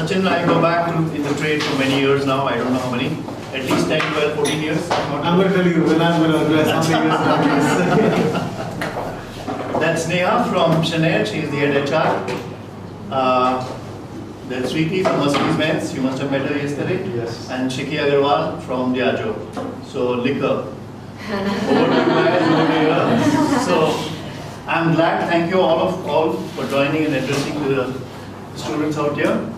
Sachin and I go back in the trade for many years now. I don't know how many. At least 10, 12, 14 years. I'm going to tell you when I'm going to address how many years. That's Neha from Chanel. She is the head HR. There's Reeti from Benz. You must have met her yesterday. Yes. And Shikhee Agrawal from Diageo. So liquor. Over to you guys over here. So I'm glad. Thank you all for joining and addressing to the students out here.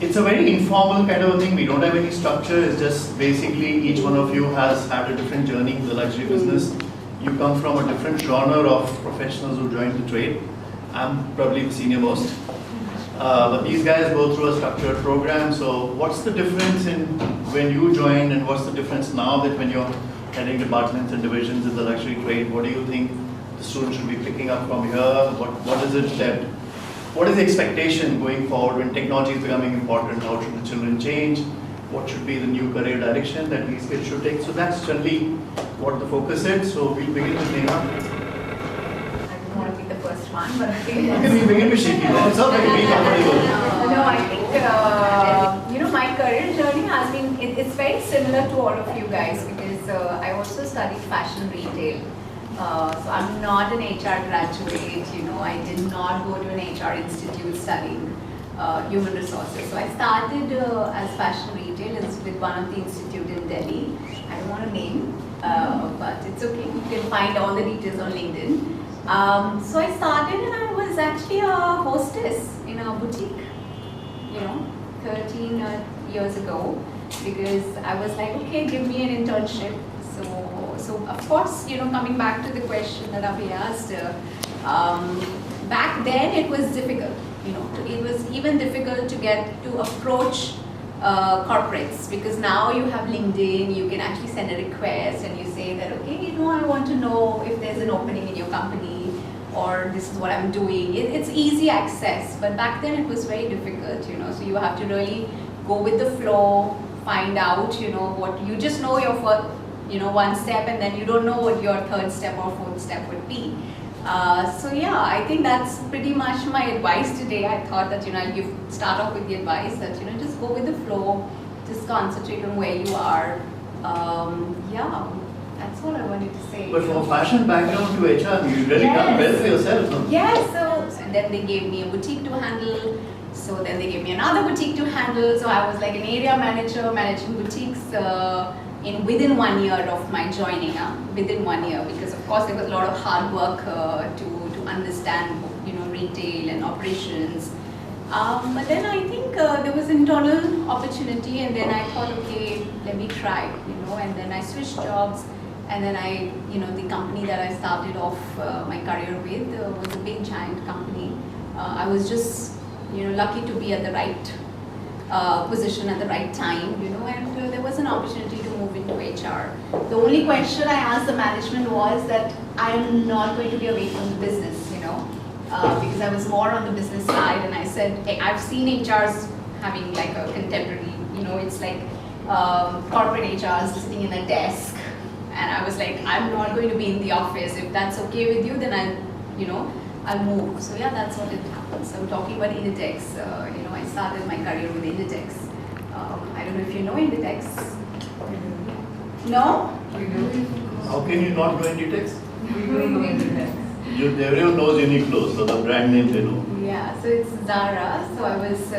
It's a very informal kind of a thing. We don't have any structure. It's just basically each one of you has had a different journey in the luxury business. You come from a different genre of professionals who joined the trade. I'm probably the senior most. But these guys go through a structured program. So what's the difference in when you joined and what's the difference now that when you're heading departments and divisions in the luxury trade? What do you think the students should be picking up from here? What is the expectation going forward when technology is becoming important? How should the children change? What should be the new career direction that these kids should take? So that's generally what the focus is. So we'll begin with Neha. I don't want to be the first one, but okay. Okay, we begin with Shikhee. It's not like being comfortable. No, I think, my career journey has been, it's very similar to all of you guys because I also studied fashion retail. So I'm not an HR graduate, I did not go to an HR institute studying human resources. So I started as fashion retail with one of the institute in Delhi. I don't want to name, but it's okay. You can find all the details on LinkedIn. So I started and I was actually a hostess in a boutique, 13 years ago, because I was like, okay, give me an internship. So of course, coming back to the question that Abhay asked, back then it was difficult. It was even difficult to approach corporates because now you have LinkedIn, you can actually send a request and you say that, okay, I want to know if there's an opening in your company or this is what I'm doing. It's easy access, but back then it was very difficult, so you have to really go with the flow, find out, what you just know your first, one step and then you don't know what your third step or fourth step would be. So yeah, I think that's pretty much my advice today. I thought that, you start off with the advice that, just go with the flow, just concentrate on where you are. Yeah, that's what I wanted to say. But from a fashion background to HR, you really done well for yourself, no? Yes, and then they gave me a boutique to handle. So then they gave me another boutique to handle. So I was like an area manager managing boutiques within 1 year of my joining, within 1 year, because of course there was a lot of hard work to understand, retail and operations. But then I think there was internal opportunity, and then I thought, okay, let me try, and then I switched jobs, and then the company that I started off my career with was a big giant company. I was just, lucky to be at the right position at the right time, and there was an opportunity to move into HR. The only question I asked the management was that I am not going to be away from the business, because I was more on the business side, and I said, hey, I've seen HRs having like a contemporary, it's like corporate HRs sitting in a desk, and I was like, I'm not going to be in the office. If that's okay with you, then I'll move. So yeah, that's what it happened. So talking about Inditex, I started my career with Inditex. I don't know if you know Inditex. No? How can you not know Inditex? Everyone knows Uniqlo, so the brand name they know. Yeah, so it's Zara. So I was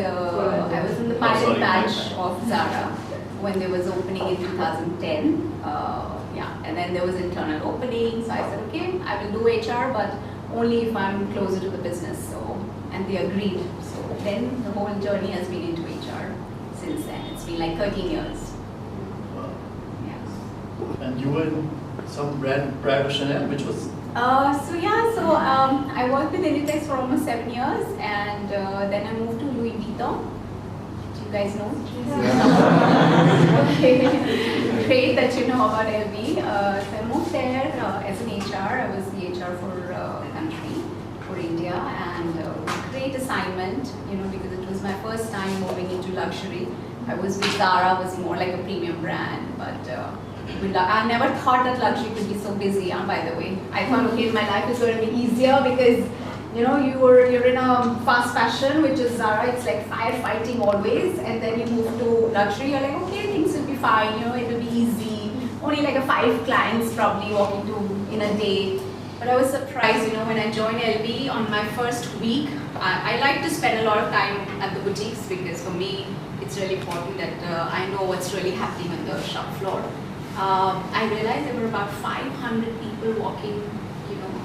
in the pilot batch of Zara when there was opening in 2010. And then there was internal opening. So I said, okay, I will do HR, but only if I'm closer to the business. And they agreed. So then the whole journey has been into HR since then. It's been like 13 years. Wow. Yeah. And you were in some brand prior to Chanel, which was? I worked with Inditex for almost 7 years, and then I moved to Louis Vuitton. Do you guys know? Okay, great that you know about LV. So I moved there as an HR. I was the HR for country, for India, and great assignment, because it was my first time moving into luxury. I was with Zara, was more like a premium brand, but I never thought that luxury could be so busy, by the way. I thought, okay, my life is going to be easier because you're in a fast fashion, which is Zara, it's like firefighting always, and then you move to luxury, you're like, okay, things will be fine, it will be easy. Only like 5 clients probably walking to in a day. But I was surprised, when I joined LB on my first week. I like to spend a lot of time at the boutiques because for me, it's really important that I know what's really happening on the shop floor. I realized there were about 500 people walking,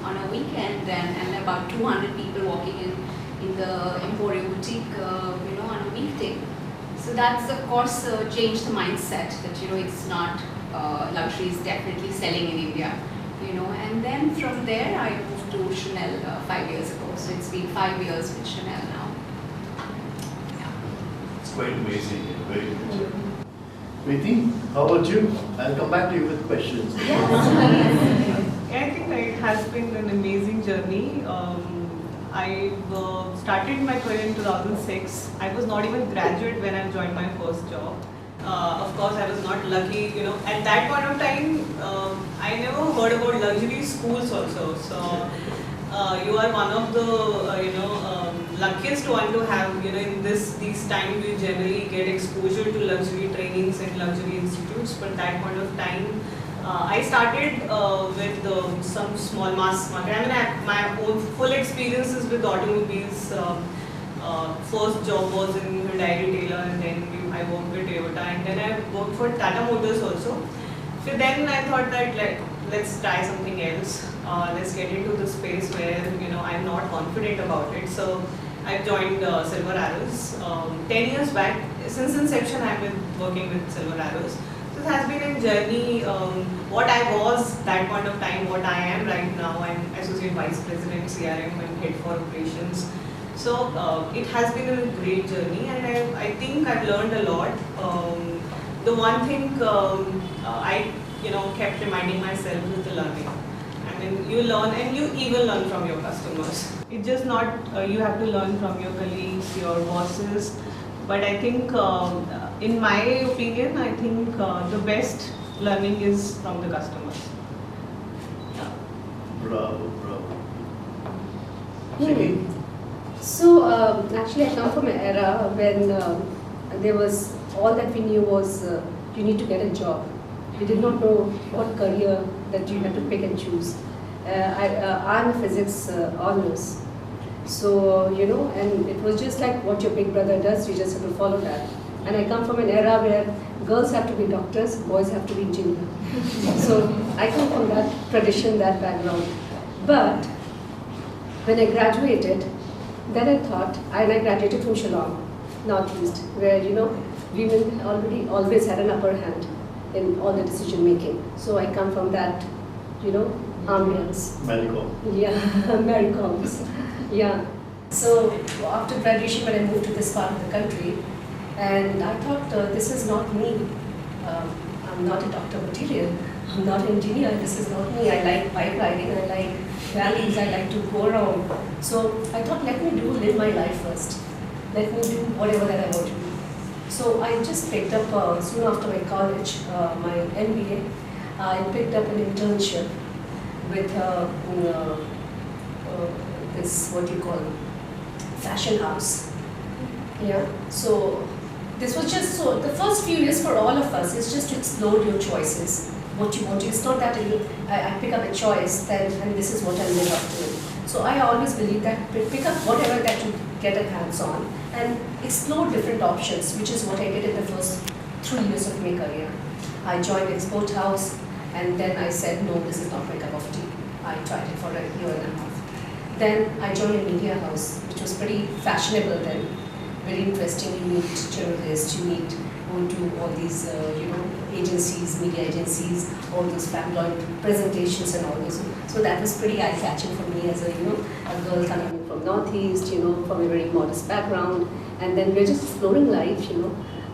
on a weekend, and about 200 people walking in the Emporium boutique, on a weekday. So that's of course changed the mindset that it's not luxury is definitely selling in India, And then from there I moved to Chanel 5 years ago. So it's been 5 years with Chanel now. Yeah. It's quite amazing, very good. Reeti, how about you? I'll come back to you with questions. I think it has been an amazing journey. I started my career in 2006. I was not even graduate when I joined my first job. Of course, I was not lucky, At that point of time, I never heard about luxury schools also. So you are one of the, luckiest one to have, in these times we generally get exposure to luxury trainings and luxury institutes. But that point of time, I started with some small mass market. My own full experiences with automobiles. First job was in Hyundai retailer, and then I worked with Toyota, and then I worked for Tata Motors also. So then I thought that let's try something else. Let's get into the space where I'm not confident about it. So I joined Silver Arrows 10 years back. Since inception, I've been working with Silver Arrows. This has been a journey. What I was that point of time, what I am right now, I'm Associate Vice President, CRM, and Head for Operations. So it has been a great journey, and I think I've learned a lot. The one thing I kept reminding myself is the learning. I mean, you learn, and you even learn from your customers. It's just not you have to learn from your colleagues, your bosses. But I think, in my opinion, I think the best learning is from the customers. Yeah. Bravo. So actually I come from an era when there was, all that we knew was you need to get a job. We did not know what career that you had to pick and choose. I'm a physics honors. So, and it was just like what your big brother does, you just have to follow that. And I come from an era where girls have to be doctors, boys have to be engineers. So I come from that tradition, that background. But when I graduated, then I thought, and I graduated from Shillong, Northeast, where women already always had an upper hand in all the decision making. So I come from that, ambience. Malcolm. Yeah, Americans. Yeah. So after graduation, when I moved to this part of the country, and I thought, this is not me. I'm not a doctor material. I'm not an engineer. This is not me. I like bike riding. I like valleys. I like to go around. So I thought, let me live my life first. Let me do whatever that I want to do. So I just picked up, soon after my college, my MBA, I picked up an internship with this, what you call, fashion house. Yeah. So this was just, so the first few years for all of us is just to explore your choices. What you want to, it's not that I pick up a choice and this is what I live up to. So I always believe that pick up whatever that you get a hands on and explore different options, which is what I did in the first 3 years of my career. I joined Export House, and then I said, no, this is not my cup of tea. I tried it for a year and a half. Then I joined a media house, which was pretty fashionable then. Very interesting. You meet journalists, you go to all these, agencies, media agencies, all those tabloid presentations and all those. So that was pretty eye-catching for me as a girl coming from Northeast, from a very modest background, and then we're just exploring life,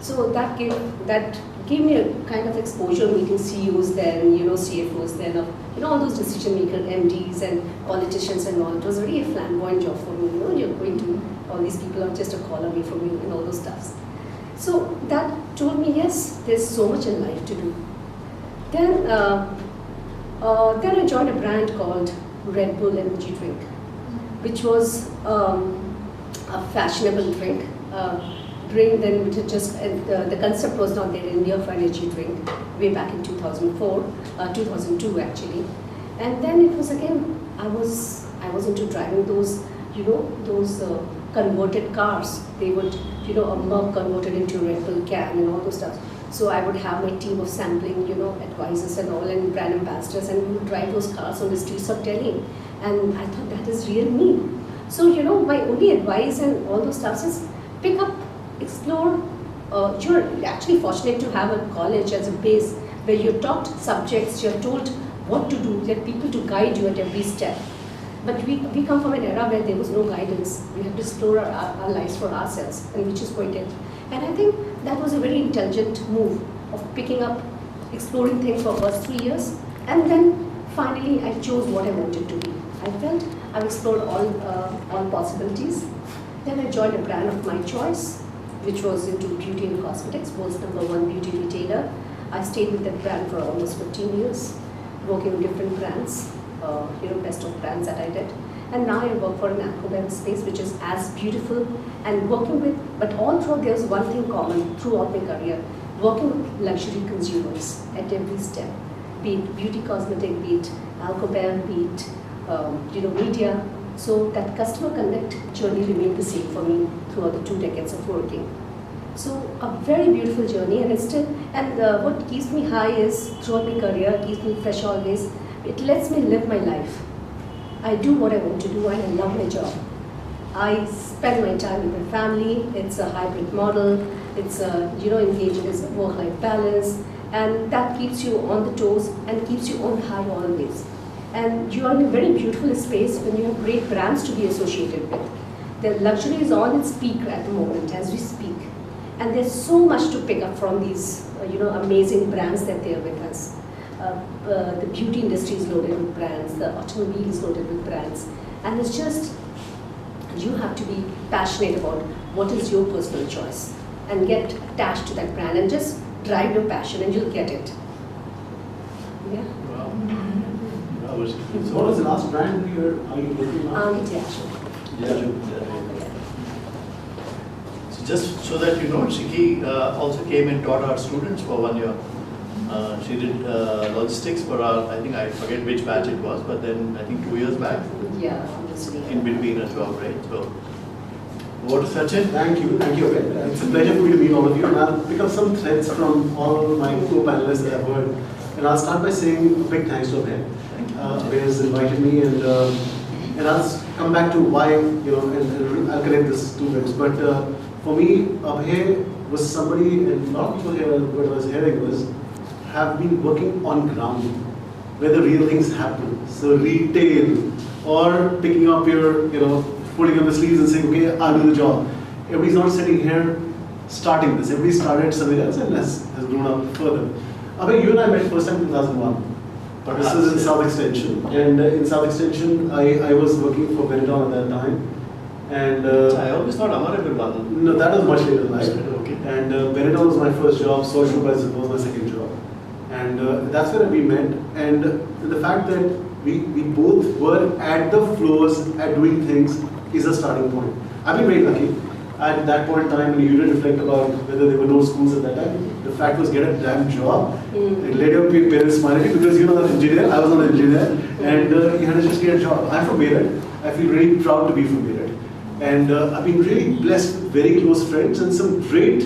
So that gave me a kind of exposure, meeting CEOs then, CFOs then, all those decision makers, MDs and politicians and all. It was really a flamboyant job for me. You're going to, all these people are just a call away from you and all those stuffs. So that told me, yes, there's so much in life to do. Then I joined a brand called Red Bull Energy Drink. which was a fashionable drink. Drink then which is just, the concept was not there in India for energy drink way back in 2004, 2002 actually. And then it was again, I was into driving those, those converted cars. They would, a mug converted into a Red Bull can and all those stuff. So I would have my team of sampling, advisors and all, and brand ambassadors, and we would drive those cars on the streets of Delhi. And I thought that is real me. So, my only advice and all those stuff is pick up, explore. You're actually fortunate to have a college as a base where you're taught subjects, you're told what to do, there are people to guide you at every step. But we come from an era where there was no guidance. We have to explore our lives for ourselves, and which is quite it. And I think that was a very intelligent move of picking up, exploring things for first 3 years, and then finally I chose what I wanted to be. I felt I've explored all possibilities. Then I joined a brand of my choice, which was into beauty and cosmetics, world's #1 beauty retailer. I stayed with that brand for almost 15 years, working with different brands, best of brands that I did. And now I work for an Benz space, which is as beautiful, and working with, but all throughout there's one thing common throughout my career, working with luxury consumers at every step, be it beauty cosmetic, be it alcohol, be it media. So that customer connect journey remained the same for me throughout the 2 decades of working. So a very beautiful journey, and it's still, and what keeps me high is throughout my career, keeps me fresh always. It lets me live my life. I do what I want to do, and I love my job. I spend my time with my family. It's a hybrid model. It's engaging as a work-life balance, and that keeps you on the toes and keeps you on high always. And you are in a very beautiful space when you have great brands to be associated with. The luxury is on its peak at the moment as we speak, and there's so much to pick up from these amazing brands that they are with us. The beauty industry is loaded with brands, the automobile is loaded with brands, and it's just, you have to be passionate about what is your personal choice and get attached to that brand and just drive your passion and you'll get it. Yeah. Wow. So what was the last brand are you working on? Diageo. So just so that you know, Shikhee also came and taught our students for 1 year. She did logistics for our, I think I forget which batch it was, but then I think 2 years back, Yeah, obviously. in between as well, right? So, over to Sachin. Thank you. It's a pleasure for me to meet all of you, and I'll pick up some threads from all my co-panelists that I've heard. And I'll start by saying a big thanks to Abhay. Abhay has invited me, and I'll come back to why, and I'll connect this 2 bits. But for me, Abhay was somebody, and a lot of people here, what I was hearing was, have been working on ground, where the real things happen. So retail, or picking up your, putting up the sleeves and saying, okay, I'll do the job. Everybody's not sitting here starting this. Everybody started somewhere else and has grown up further. Abhay, you and I met first time in 2001. This was in South Extension. And in South Extension, I was working for Benetton at that time. And I always thought Amar will one. no, that was much later in life. Okay. And Benetton was my first job, Salt was my second job. And that's where we met. And the fact that we both were at the floors at doing things is a starting point. I've been very lucky. At that point in time, when you didn't reflect about whether there were no schools at that time, the fact was get a damn job. It led your parents smiling because you're not an engineer, I was not an engineer, and you had to just get a job. I'm from Meerut. I feel really proud to be from Meerut. And I've been really blessed with very close friends and some great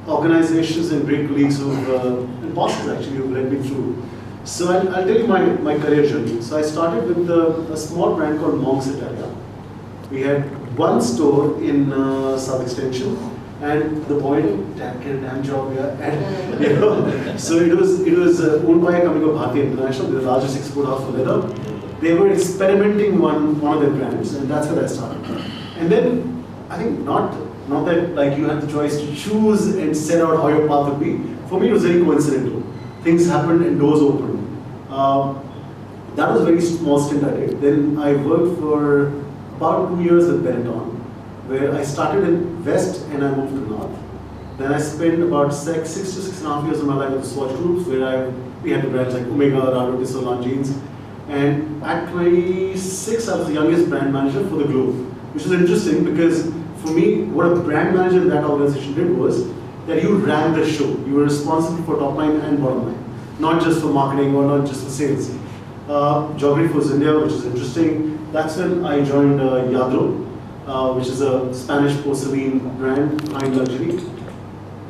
organizations and great colleagues and bosses actually who led me through. So I'll tell you my career journey. So I started with a small brand called Monks Italia. We had one store in South Extension, and the boy get a damn job here. And so it was owned by a company called Bharti International, the largest export house for leather. They were experimenting one of their brands, and that's where I started. And then I think not that like you had the choice to choose and set out how your path would be. For me, it was very coincidental. Things happened and doors opened. That was a very small stint I did. Then I worked for about 2 years with Benetton, where I started in West and I moved to North. Then I spent about 6 to 6.5 years of my life with the Swatch Groups, where we had the brands like Omega, Rado, Solan jeans. And at 26, I was the youngest brand manager for the globe, which is interesting because for me, what a brand manager in that organization did was that you ran the show. You were responsible for top line and bottom line, not just for marketing or not just for sales. Geography was India, which is interesting. That's when I joined Yadro, which is a Spanish porcelain brand, high luxury.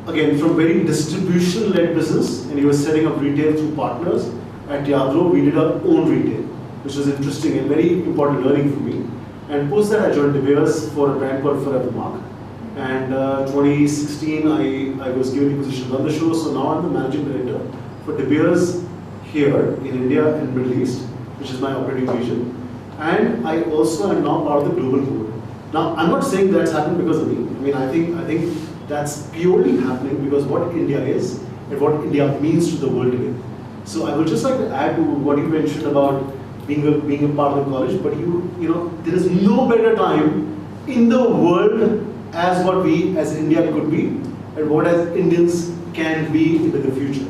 Again, from very distribution-led business, and he was setting up retail through partners. At Yadro, we did our own retail, which was interesting and very important learning for me. And post that, I joined De Beers for a brand called Forever Mark. And 2016, I was given the position to run the show, so now I'm the managing director for De Beers here in India and Middle East, which is my operating region. And I also am now part of the global board. Now, I'm not saying that's happened because of me. I think that's purely happening because what India is and what India means to the world today. So I would just like to add to what you mentioned about being a part of the college, but there is no better time in the world as what we as India could be and what as Indians can be into the future.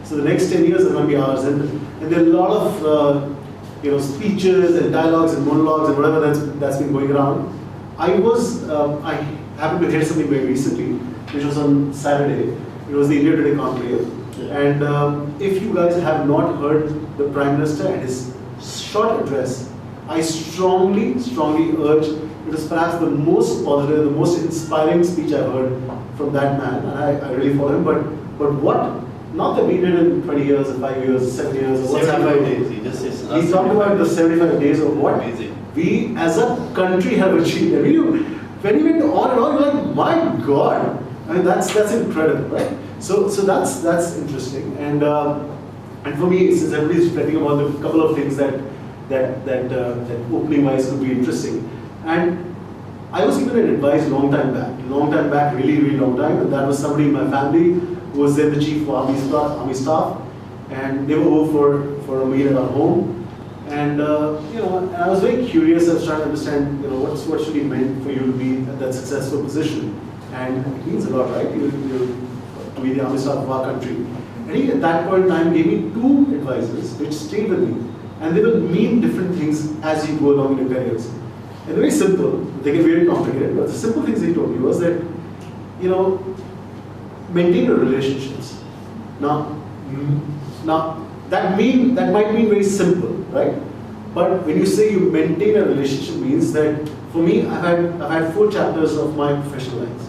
So the next 10 years are going to be ours, and there are a lot of speeches and dialogues and monologues and whatever that's been going around. I happened to hear something very recently, which was on Saturday. It was the India Today conclave. Yeah. And if you guys have not heard the Prime Minister and his short address, I strongly urge, it was perhaps the most positive, the most inspiring speech I've heard from that man, and I really follow him. But what, not that we did in 20 years, or 5 years, 7 years, or what's 75 days, he just says. He talked about the 75 days of what Amazing. We as a country have achieved. When he went on and on, you're like, my God, that's incredible, right? So that's interesting, and for me, since everybody's reflecting about the couple of things that opening wise could be interesting, and I was given an advice long time back, really long time, and that was somebody in my family who was then the chief of army staff, and they were over for a meal at our home. And and I was very curious. I was trying to understand, what should be meant for you to be at that successful position, and it means a lot, right? To be the army staff of our country. And he, at that point in time, gave me two advices which stayed with me, and they will mean different things as you go along in your careers. And they're very simple. They get very complicated, but the simple things he told me was that, maintain your relationships. Now that might mean very simple, right? But when you say you maintain a relationship, means that for me, I've had 4 chapters of my professional life.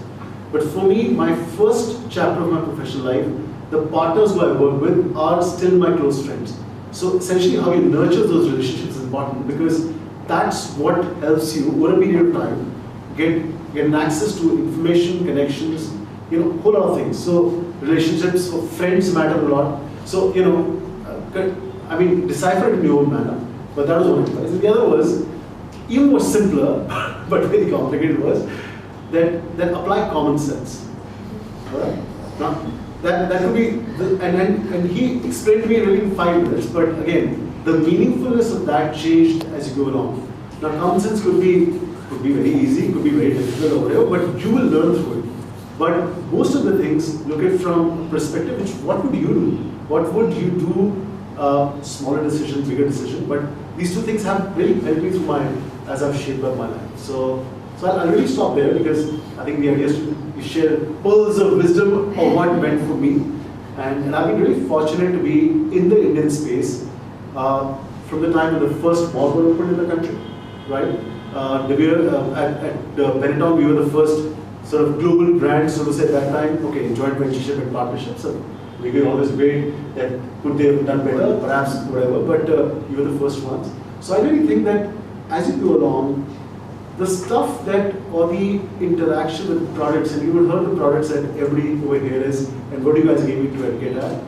But for me, my first chapter of my professional life, the partners who I work with are still my close friends. So essentially, how you nurture those relationships is important, because that's what helps you over a period of time get an access to information, connections, a whole lot of things. So relationships for friends matter a lot. So decipher it in your own manner. But that was one advice. And the other was even more simpler, but very complicated, was that apply common sense. All right? Now, that could be, and he explained to me really in 5 minutes, but again, the meaningfulness of that changed as you go along. Now, common sense could be very easy, could be very difficult or whatever, but you will learn through it. But most of the things, look at from a perspective, which what would you do? What would you do? Smaller decision, bigger decision, but these 2 things have really helped me through as I've shaped up my life. So I'll really stop there, because I think the idea is to share pearls of wisdom of what it meant for me. And I've been really fortunate to be in the Indian space from the time when the first mall were opened in the country, right? At Benetton, we were the first sort of global brand, so to say, at that time. Okay, joint ventureship and partnership. So we could always debate that could they have done better, perhaps whatever, but you were the first ones. So I really think that as you go along, the stuff or the interaction with products, and you would heard the products that everybody over here is, and what you guys gave me to get at.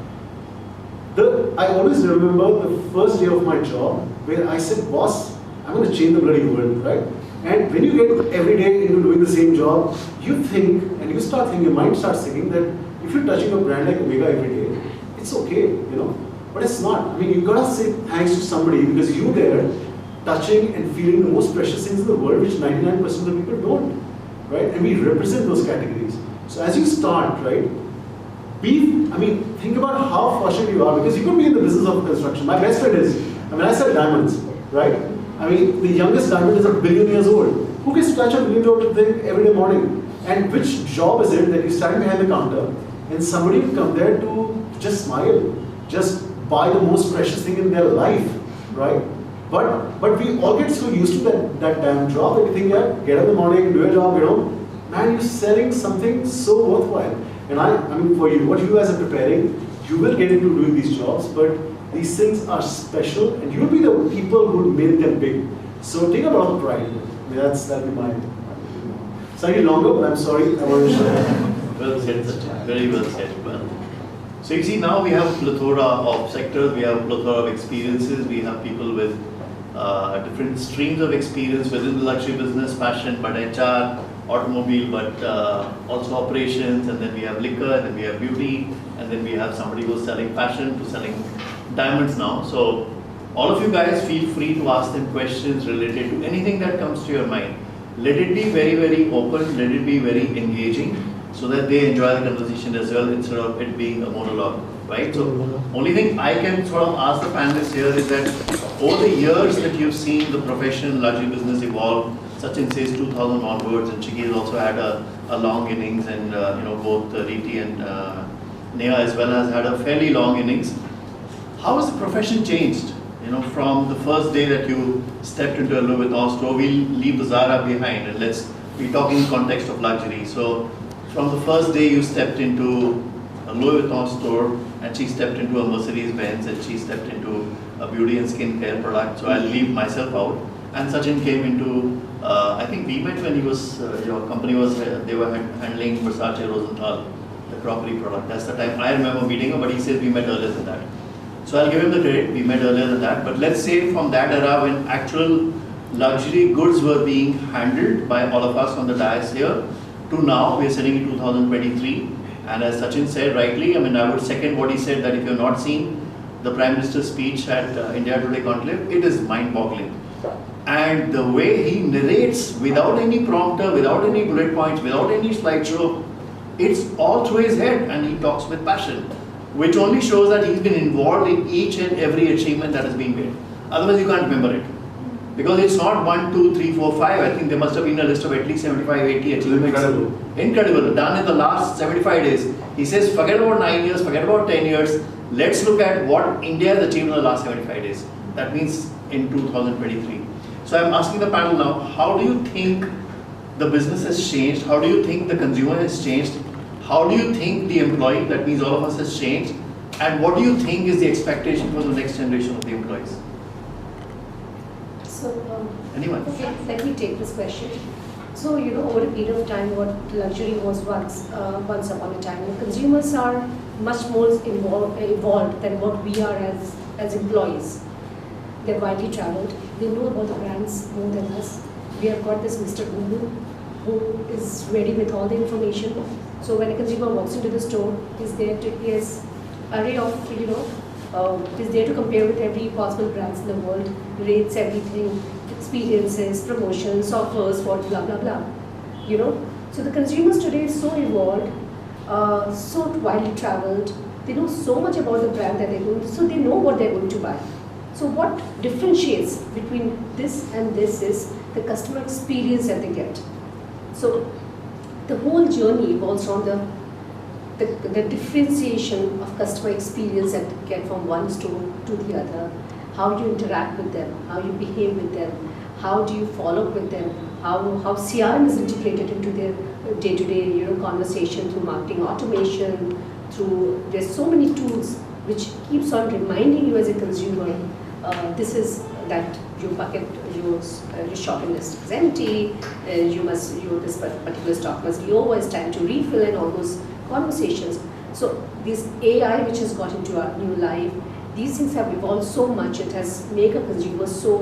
I always remember the first day of my job where I said, boss, I'm going to change the bloody world, right? And when you get every day into doing the same job, you think, and you start thinking, your mind starts thinking that if you're touching a brand like Omega every day, it's okay, but it's not. You've got to say thanks to somebody, because you're there touching and feeling the most precious things in the world, which 99% of the people don't, right? And we represent those categories. So as you start, right, think about how fortunate you are, because you could be in the business of construction. My best friend is, I mean, I sell diamonds, right? I mean, the youngest diamond is 1 billion years old. Who gets to touch a $1 billion thing every day morning? And which job is it that you stand behind the counter and somebody will come there to just smile, just buy the most precious thing in their life, right? But we all get so used to that damn job that we think, yeah, get up in the morning, do your job, get home. Man, you're selling something so worthwhile. And I mean, for you, what you guys are preparing, you will get into doing these jobs, but these things are special, and you'll be the people who made them big. So take a lot of pride in it. I mean, that'll be my slightly longer, but I'm sorry, I want to share. Well said, Sachin. Very well said. Well. So you see, now we have a plethora of sectors, we have a plethora of experiences, we have people with different streams of experience within the luxury business, fashion, but HR, automobile, but also operations, and then we have liquor, and then we have beauty, and then we have somebody who's selling fashion to selling diamonds now. So all of you guys feel free to ask them questions related to anything that comes to your mind. Let it be very, very open, let it be very engaging, so that they enjoy the conversation as well, instead of it being a monologue, right? So only thing I can sort of ask the panelists here is that over the years that you've seen the profession, luxury business evolve, Sachin says 2000 onwards, and Shikhee has also had a long innings, and you know, both Reeti and Neha as well has had a fairly long innings. How has the profession changed? You know, from the first day that you stepped into a Louis Vuitton store, we'll leave the Zara behind and we talk in context of luxury. So from the first day you stepped into a Louis Vuitton store, and she stepped into a Mercedes Benz, and she stepped into a beauty and skincare product. So I'll leave myself out. And Sachin came into, I think we met when he was, your company was, they were handling Versace Rosenthal, the crockery product. That's the time I remember meeting him, but he says we met earlier than that. So I'll give him the credit, we met earlier than that. But let's say from that era when actual luxury goods were being handled by all of us on the dais here, to now, we're sitting in 2023. And as Sachin said rightly, I mean, I would second what he said, that if you've not seen the Prime Minister's speech at India Today Conclave, it is mind-boggling. And the way he narrates without any prompter, without any bullet points, without any slideshow, it's all through his head, and he talks with passion, which only shows that he's been involved in each and every achievement that has been made. Otherwise, you can't remember it. Because it's not 1, 2, 3, 4, 5. I think there must have been a list of at least 75, 80 achievements. Incredible. Done in the last 75 days. He says, forget about 9 years, forget about 10 years. Let's look at what India has achieved in the last 75 days. That means in 2023. So I'm asking the panel now, how do you think the business has changed? How do you think the consumer has changed? How do you think the employee, that means all of us, has changed? And what do you think is the expectation for the next generation of the employees? So, Anyone? okay, let me take this question. So, you know, over a period of time, what luxury was once upon a time, the consumers are much more evolved than what we are as employees. They're widely traveled. They know about the brands more than us. We have got this Mr. Google who is ready with all the information. So when a consumer walks into the store, he's there to, he has array of, you know, is there to compare with every possible brands in the world, rates everything, experiences, promotions, offers, what blah blah blah. You know, so the consumers today is so evolved, so widely traveled. They know so much about the brand that they're going to, so they know what they're going to buy. So what differentiates between this and this is the customer experience that they get. So the whole journey evolves around the differentiation of customer experience that you get from one store to the other, how you interact with them, how you behave with them, how do you follow up with them, how CRM is integrated into their day-to-day conversation through marketing automation, through, there's so many tools which keeps on reminding you as a consumer, this is that your bucket, your shopping list is empty, this particular stock must be over, it's time to refill, and all those conversations. So this AI which has got into our new life, these things have evolved so much, it has made a consumer so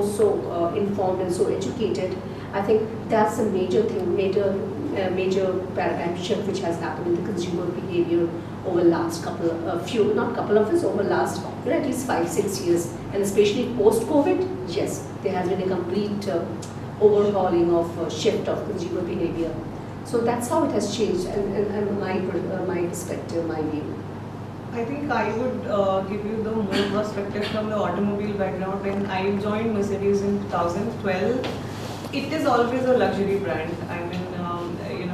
informed and so educated. I think that's a major thing, major paradigm shift which has happened in the consumer behavior over last over last at least 5-6 years, and especially post-COVID, yes, there has been a complete overhauling of shift of consumer behavior. So that's how it has changed, and my perspective, my view. I think I would give you the more perspective from the automobile background. When I joined Mercedes in 2012, it is always a luxury brand. I mean,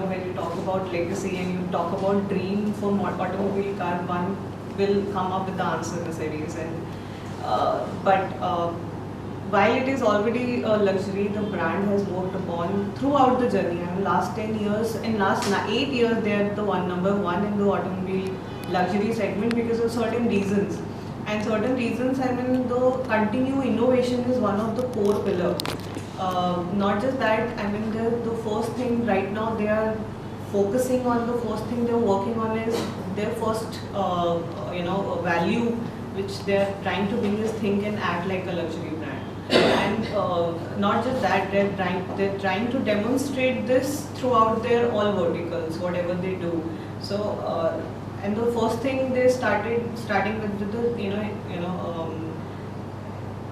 when you talk about legacy and you talk about dream for automobile car, one will come up with the answer Mercedes. But while it is already a luxury, the brand has worked upon throughout the journey. I mean, last 10 years, in last 8 years, they are the number one in the automobile luxury segment because of certain reasons. And certain reasons, I mean, the continued innovation is one of the core pillars. Not just that, I mean, the first thing right now they are focusing on, the first thing they're working on is their first, value which they're trying to bring is think and act like a luxury brand. And not just that, they're trying to demonstrate this throughout their all verticals, whatever they do. So, and the first thing they starting with the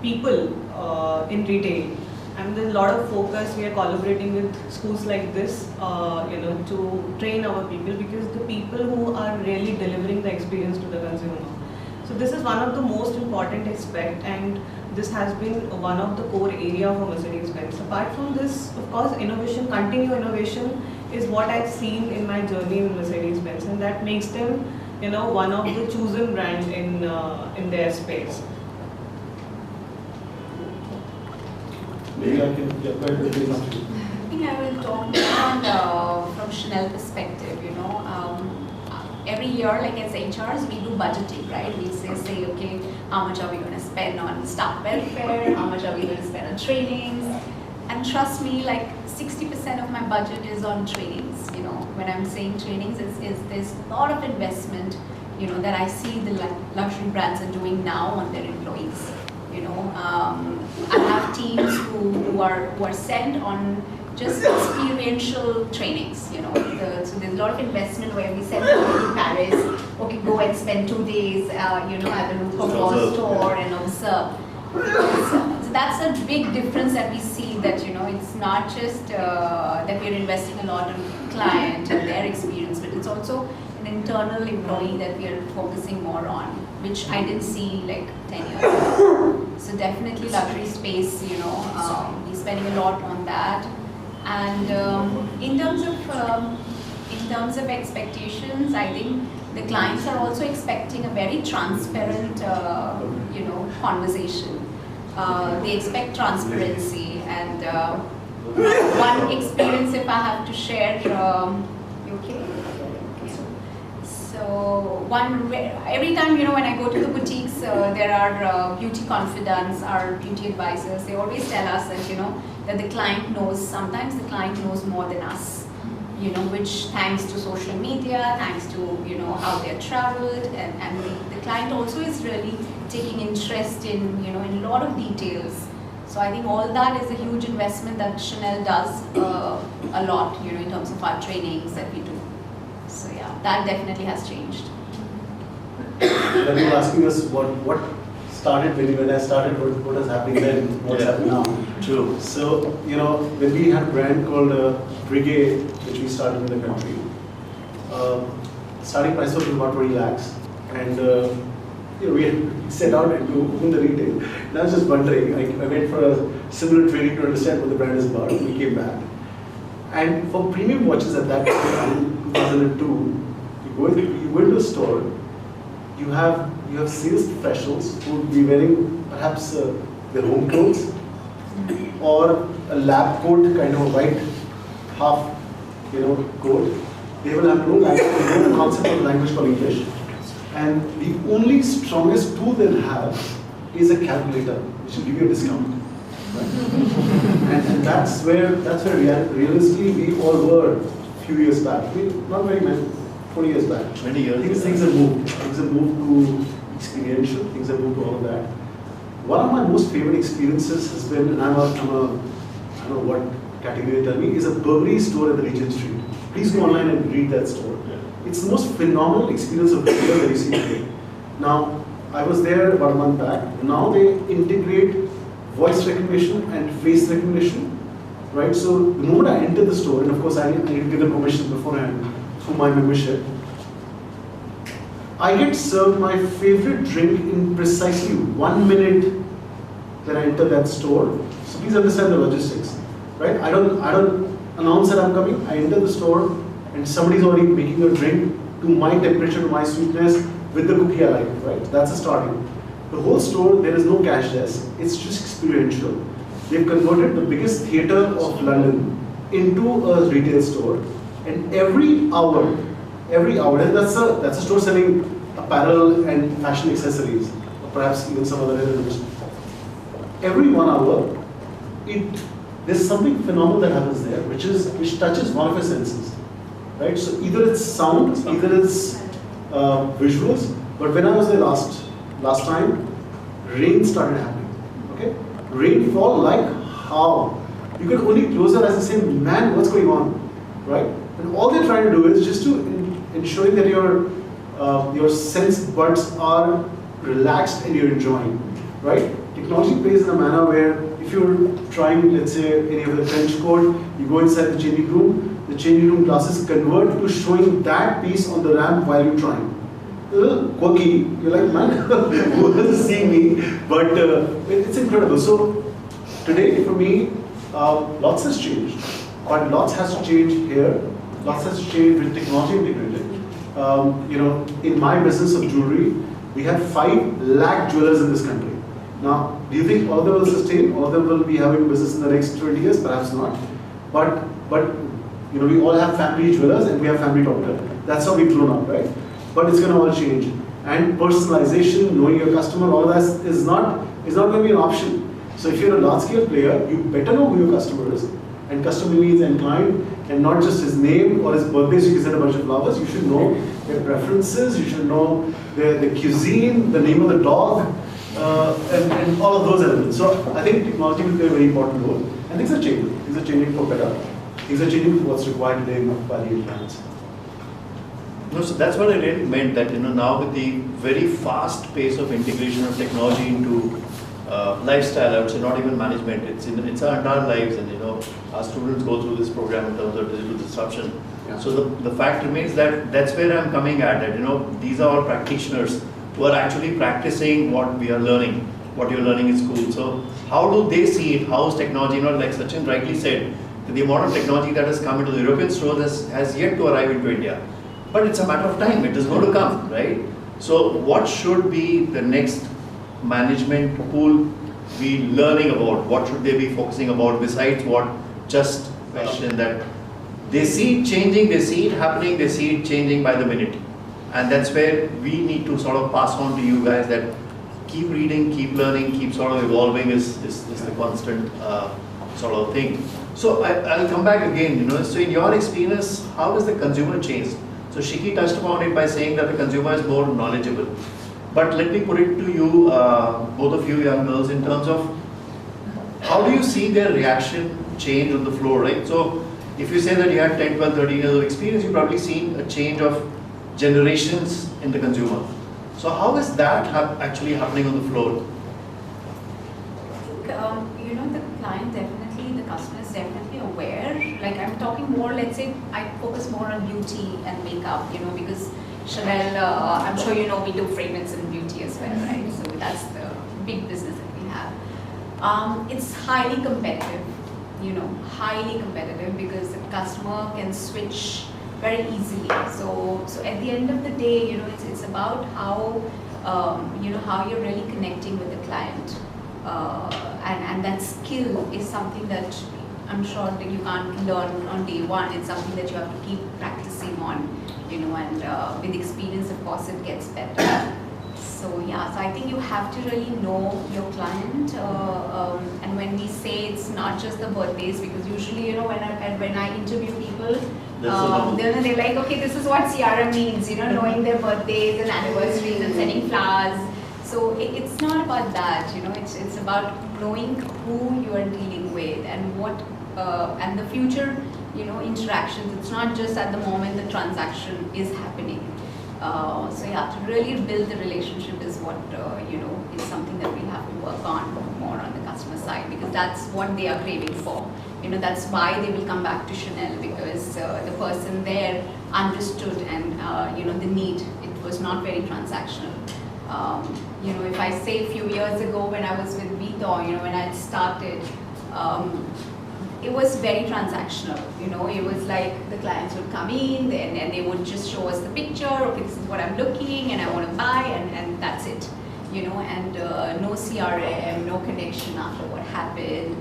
people in retail. And there's a lot of focus. We are collaborating with schools like this, to train our people, because the people who are really delivering the experience to the consumer. So this is one of the most important aspect, and this has been one of the core area for Mercedes-Benz. Apart from this, of course, innovation, continued innovation is what I've seen in my journey in Mercedes-Benz, and that makes them, one of the chosen brand in their space. Maybe I can get back to the something. I think I will talk about from Chanel perspective. Every year, like as HRs, we do budgeting, right? We say, okay, how much are we going to spend on staff welfare? How much are we going to spend on trainings? And trust me, like 60% of my budget is on trainings. When I'm saying trainings, is there's a lot of investment, that I see the luxury brands are doing now on their employees. I have teams who are sent on just experiential trainings, so there's a lot of investment where we send them to Paris, okay, go and spend 2 days, at the Louis store and observe. So that's a big difference that we see, that, it's not just that we're investing a lot on client and their experience, but it's also an internal employee that we are focusing more on, which I didn't see like 10 years ago. So definitely luxury space, we're spending a lot on that. And in terms of expectations, I think the clients are also expecting a very transparent, conversation. They expect transparency, and one experience, if I have to share, okay? So every time, when I go to the boutiques, there are beauty confidants, our beauty advisors. They always tell us that, that the client knows, sometimes the client knows more than us, which thanks to social media, thanks to, how they're traveled, and the client also is really taking interest in, in a lot of details. So I think all that is a huge investment that Chanel does a lot, in terms of our trainings that we do. So yeah, that definitely has changed. When you were asking us what started when I started, what is happening then, what's happening now. True. So, when we had a brand called Brigade, which we started in the country, starting price was about 20 lakhs. And we had set out to open the retail. And I was just wondering, I went for a similar training to understand what the brand is about, and we came back. And for premium watches at that time, in 2002, you go into a store, you have sales professionals who would be wearing perhaps their home clothes or a lab coat, kind of a white half, coat. They will have no language, no concept of language called English. And the only strongest tool they'll have is a calculator, which will give you a discount. Right? and that's where realistically we all were a few years back. I mean, not very many, 20 years back. 20 years. Things have moved. Things have moved to experiential. Things have moved to all of that. One of my most favorite experiences has been, and I don't know what category they tell me, is a Burberry store at the Regent Street. Please go online and read that store. Yeah. It's the most phenomenal experience of retail that you see today. Now, I was there about a month back. Now they integrate voice recognition and face recognition, right? So the moment I enter the store, and of course I need to give them permission beforehand through my membership, I get served my favorite drink in precisely 1 minute when I enter that store. So please understand the logistics, right? I don't announce that I'm coming. I enter the store and somebody's already making a drink to my temperature, to my sweetness, with the cookie I like, right? That's the starting. The whole store, there is no cash desk. It's just experiential. They've converted the biggest theater of London into a retail store, and every hour, and that's a store selling apparel and fashion accessories, or perhaps even some other elements. Every 1 hour, there's something phenomenal that happens there, which touches one of your senses, right? So either it's sound, either it's visuals. But when I was there last time, rain started happening. Okay, rainfall like how? You can only close your eyes and say, man, what's going on, right? And all they're trying to do is just to ensuring that your sense buds are relaxed and you're enjoying, right? Technology plays in a manner where if you're trying, let's say, any of the trench coat, you go inside the changing room glasses convert to showing that piece on the ramp while you're trying. A little quirky, you're like, man, who doesn't see me? But it's incredible. So today, for me, lots has changed. But lots has to change here. Lots has to change with technology integrated. In my business of jewelry, we have 5 lakh jewelers in this country. Now, do you think all of them will sustain? All of them will be having business in the next 20 years? Perhaps not. But we all have family jewelers and we have family doctor. That's how we've grown up, right? But it's going to all change. And personalization, knowing your customer, all of that is not going to be an option. So if you're a large-scale player, you better know who your customer is. And customer needs and client, and not just his name or his birthday, so you can send a bunch of flowers. You should know their preferences, you should know the cuisine, the name of the dog, and all of those elements. So I think technology will play a very important role. And things are changing. Things are changing for better. Things are changing for what's required today by the clients. No, so that's what I really meant, that now with the very fast pace of integration of technology into lifestyle, I would say not even management, it's our entire lives, and our students go through this program in terms of digital disruption. Yeah. So the fact remains that's where I'm coming at, that these are all practitioners who are actually practicing what we are learning, what you're learning in school. So how do they see it? How is technology, like Sachin rightly said, the amount of technology that has come into the European stores has yet to arrive into India. But it's a matter of time, it is going to come, right? So what should be the next management pool be learning about? What should they be focusing about besides what just mentioned, that they see it changing, they see it happening, they see it changing by the minute. And that's where we need to sort of pass on to you guys that keep reading, keep learning, keep sort of evolving is the constant sort of thing. So I'll come back again, so in your experience, how does the consumer change? So Shikhee touched upon it by saying that the consumer is more knowledgeable. But let me put it to you, both of you young girls, in terms of how do you see their reaction change on the floor, right? So if you say that you had 10, 12, 13 years of experience, you've probably seen a change of generations in the consumer. So how is that actually happening on the floor? I think, the client definitely, the customer is definitely aware. Like I'm talking more, let's say I focus more on beauty and makeup, because Chanel, I'm sure we do fragrance and beauty as well, right? So that's the big business that we have. It's highly competitive, highly competitive, because the customer can switch very easily. So at the end of the day, it's about how, how you're really connecting with the client. And that skill is something that I'm sure that you can't learn on day one. It's something that you have to keep practicing on, and with experience, of course, it gets better. So I think you have to really know your client. And when we say it's not just the birthdays, because usually, when I interview people, they're like, okay, this is what CRM means, knowing their birthdays and anniversaries and sending flowers. So it's not about that, it's about knowing who you are dealing with and what, and the future, interactions. It's not just at the moment the transaction is happening. To really build the relationship is what, is something that we have to work on more on the customer side, because that's what they are craving for. That's why they will come back to Chanel, because the person there understood and, the need. It was not very transactional. You know, if I say a few years ago when I was with Vito, you know, when I started, it was very transactional. You know, it was like the clients would come in and they would just show us the picture, okay, this is what I'm looking and I want to buy, and that's it. You know, and no CRM, no connection after what happened.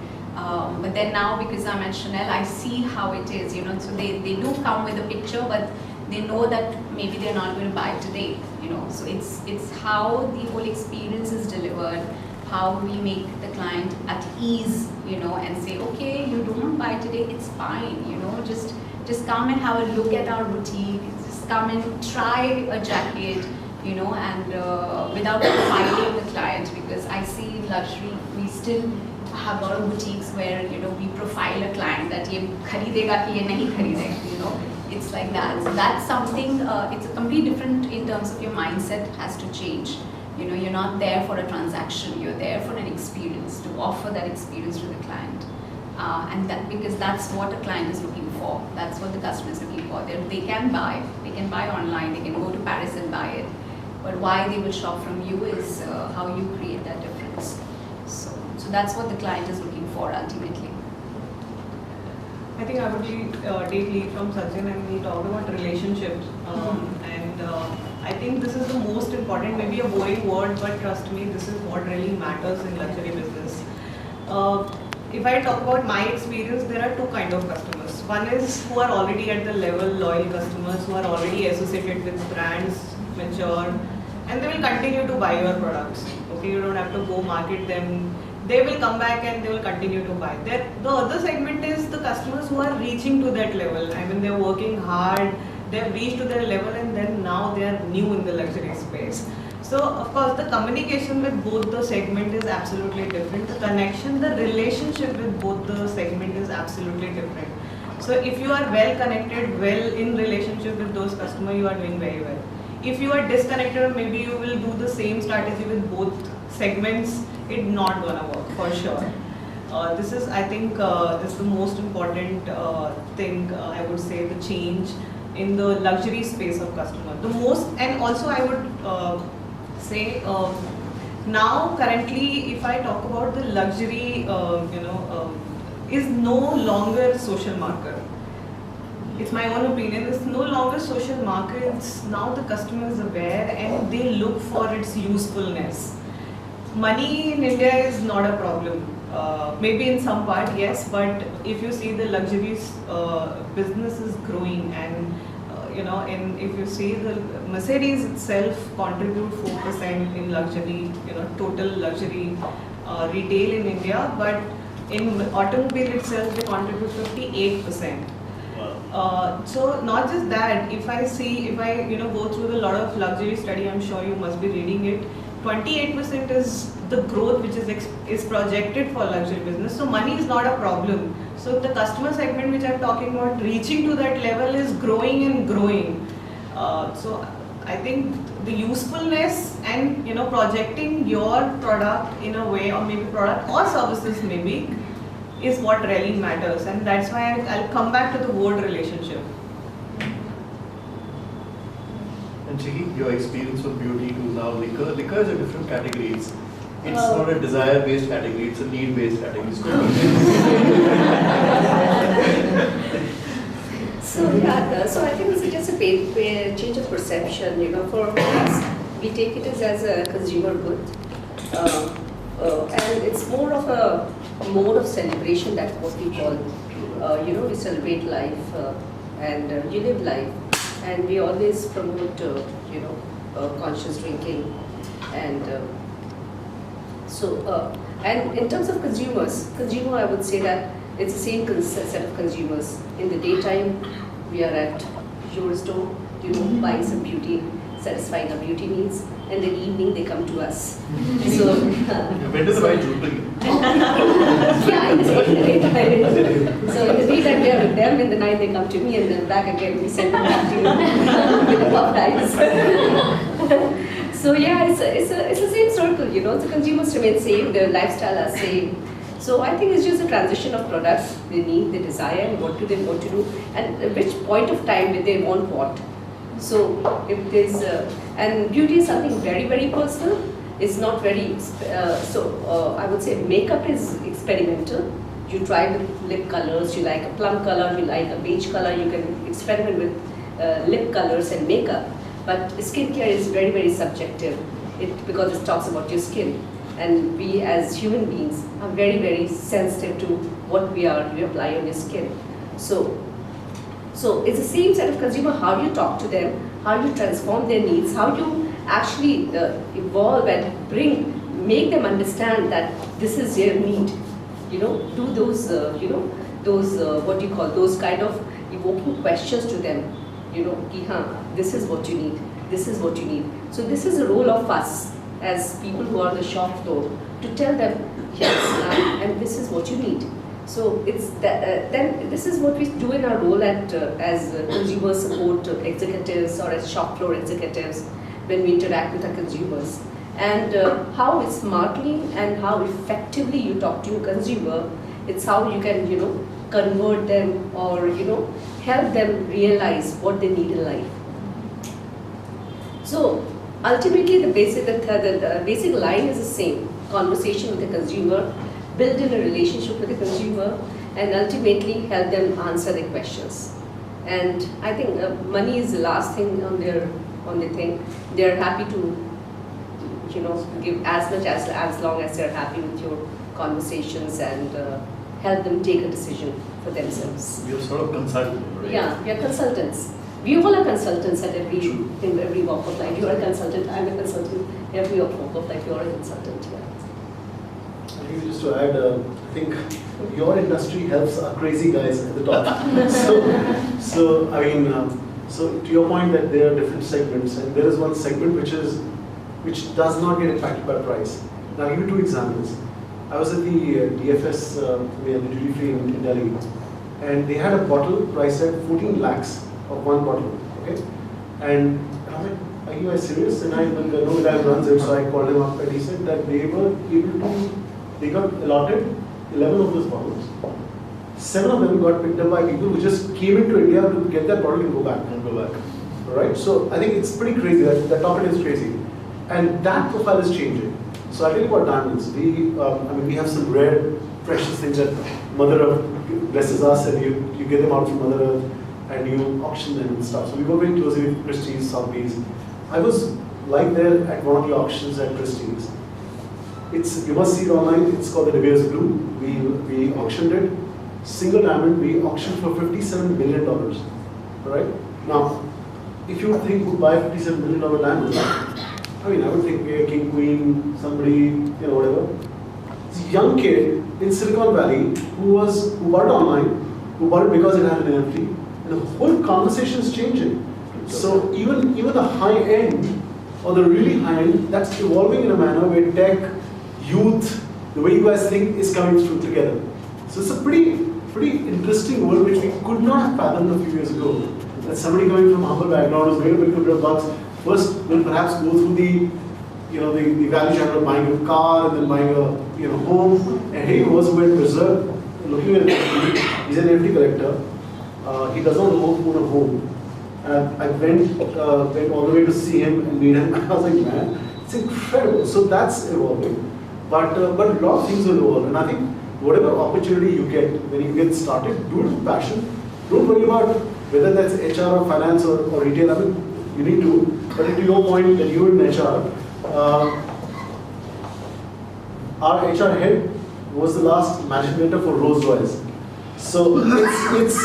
But then now, because I'm at Chanel, I see how it is, you know, so they do come with a picture, but they know that maybe they're not going to buy today, you know. So it's how the whole experience is delivered, how we make the client at ease, you know, and say, okay, you don't buy today, it's fine, you know, just come and have a look at our boutique, just come and try a jacket, you know, and without profiling the client, because I see in luxury, we still have a lot of boutiques where, you know, we profile a client that ye kharidega ki ye nahi kharidega, you know. It's like that. So that's something, it's a completely different in terms of your mindset has to change. You know, you're not there for a transaction, you're there for an experience, to offer that experience to the client. And that, because that's what a client is looking for, that's what the customer is looking for. They can buy online, they can go to Paris and buy it. But why they will shop from you is how you create that difference. So that's what the client is looking for ultimately. I think I would take lead from Sachin, and we talked about relationships. And I think this is the most important, maybe a boring word, but trust me, this is what really matters in luxury business. If I talk about my experience, there are two kinds of customers. One is who are already at the level, loyal customers who are already associated with brands, mature, and they will continue to buy your products. Okay, you don't have to go market them. They will come back and they will continue to buy. The other segment is the customers who are reaching to that level. I mean, they're working hard, they've reached to their level, and then now they are new in the luxury space. So, of course, the communication with both the segment is absolutely different. The connection, the relationship with both the segment is absolutely different. So, if you are well connected, well in relationship with those customers, you are doing very well. If you are disconnected, maybe you will do the same strategy with both segments, it's not gonna work for sure. This is, I think, is the most important thing, I would say, the change in the luxury space of customer. The most, and also I would say, now currently, if I talk about the luxury, is no longer social marker. It's my own opinion, it's no longer social markets. Now the customer is aware and they look for its usefulness. Money in India is not a problem. Maybe in some part, yes, but if you see the luxuries business is growing, and if you see the Mercedes itself contribute 4% in luxury, total luxury retail in India, but in automobile itself they contribute 58%. So not just that, if I go through a lot of luxury study, I'm sure you must be reading it, 28% is the growth which is projected for luxury business. So money is not a problem. So the customer segment which I'm talking about, reaching to that level is growing and growing. So I think the usefulness and projecting your product in a way, or maybe product or services maybe, is what really matters, and that's why I'll come back to the word relationship. And Shikhee, your experience with beauty to now liquor. Liquor is a different category. It's not a desire-based category, it's a need-based category. So I think this is just a change of perception. For us, we take it as a consumer good, and it's more of a mode of celebration. That's what we call. We celebrate life and you live life. And we always promote, conscious drinking, and and in terms of consumer, I would say that it's the same set of consumers. In the daytime, we are at your store, buying some beauty, satisfying our beauty needs, and in the evening they come to us. So when does buy jewelry? Yeah, in the daytime. So in the daytime we are with them, in the night they come to me, and then back again we send them back to you with the puffed eyes. So yeah, it's the same circle, The consumers remain same, their lifestyle are same. So I think it's just a transition of products, they need, they desire, and what do they want to do, and at which point of time do they want what. So if there's, and beauty is something very, very personal. It's not very, I would say makeup is experimental. You try with lip colors, you like a plum color, you like a beige color, you can experiment with lip colors and makeup. But skincare is very, very subjective because it talks about your skin. And we as human beings are very, very sensitive to what we apply on your skin. So it's the same set of consumer, how you talk to them, how you transform their needs, how you actually evolve and make them understand that this is their need. You know, do those, what do you call, those kind of evoking questions to them. You know, ki, this is what you need, this is what you need. So this is the role of us as people who are on the shop floor to tell them, yes, and this is what you need. So it's that, then this is what we do in our role as consumer support executives or as shop floor executives when we interact with our consumers. And how smartly and how effectively you talk to your consumer, it's how you can, convert them or, help them realize what they need in life. So ultimately the basic line is the same: conversation with the consumer, build in a relationship with the consumer, and ultimately help them answer their questions. And I think money is the last thing on their thing. They're happy to give as much as long as they're happy with your conversations and help them take a decision for themselves. You're sort of consultant, right? Yeah, we are consultants. We all are consultants in every walk of life. You are a consultant, I'm a consultant. Every walk of life, you are a consultant. Yeah. I think just to add, I think your industry helps our crazy guys at the top. so I mean, so to your point that there are different segments, and there is one segment which does not get impacted by price. Now, I'll give you two examples. I was at the DFS, the duty free in Delhi, and they had a bottle priced at 14 lakhs of one bottle, okay? And I was like, are you guys serious? And I know the guy who runs it, so I called him up and he said that they got allotted 11 of those bottles. 7 of them got picked up by people who just came into India to get that bottle and go back. Alright, so I think it's pretty crazy, that topic is crazy. And that profile is changing. So I'll tell you about diamonds. We have some rare, precious things that Mother Earth blesses us, and you get them out from Mother Earth and you auction them and stuff. So we go very closely with Christie's, Sotheby's. I was like there at one of the auctions at Christie's. You must see it online. It's called the De Beers Blue. We auctioned it. Single diamond, we auctioned for $57 million. Alright? Now, if you think who would buy $57 million diamond, I would think a king, queen, somebody, whatever. This young kid in Silicon Valley who bought it online, who bought it because it had an NFT, and the whole conversation is changing. So even the high end, or the really high end, that's evolving in a manner where tech, youth, the way you guys think is coming through together. So it's a pretty interesting world which we could not have fathomed a few years ago. That somebody coming from a humble background who's made a big couple of bucks, first will perhaps go through the value channel of buying a car and then buying a home. And here he was who had preserved, looking at it, he's an NFT collector. He does not own a home. And I went all the way to see him and meet him. I was like, man, it's incredible. So that's evolving. But a lot of things will evolve. And I think whatever opportunity you get when you get started, do it with passion. Don't worry about whether that's HR or finance or retail. You need to. But to your point that you in HR, our HR head was the last managing director for Rolls-Royce. So it's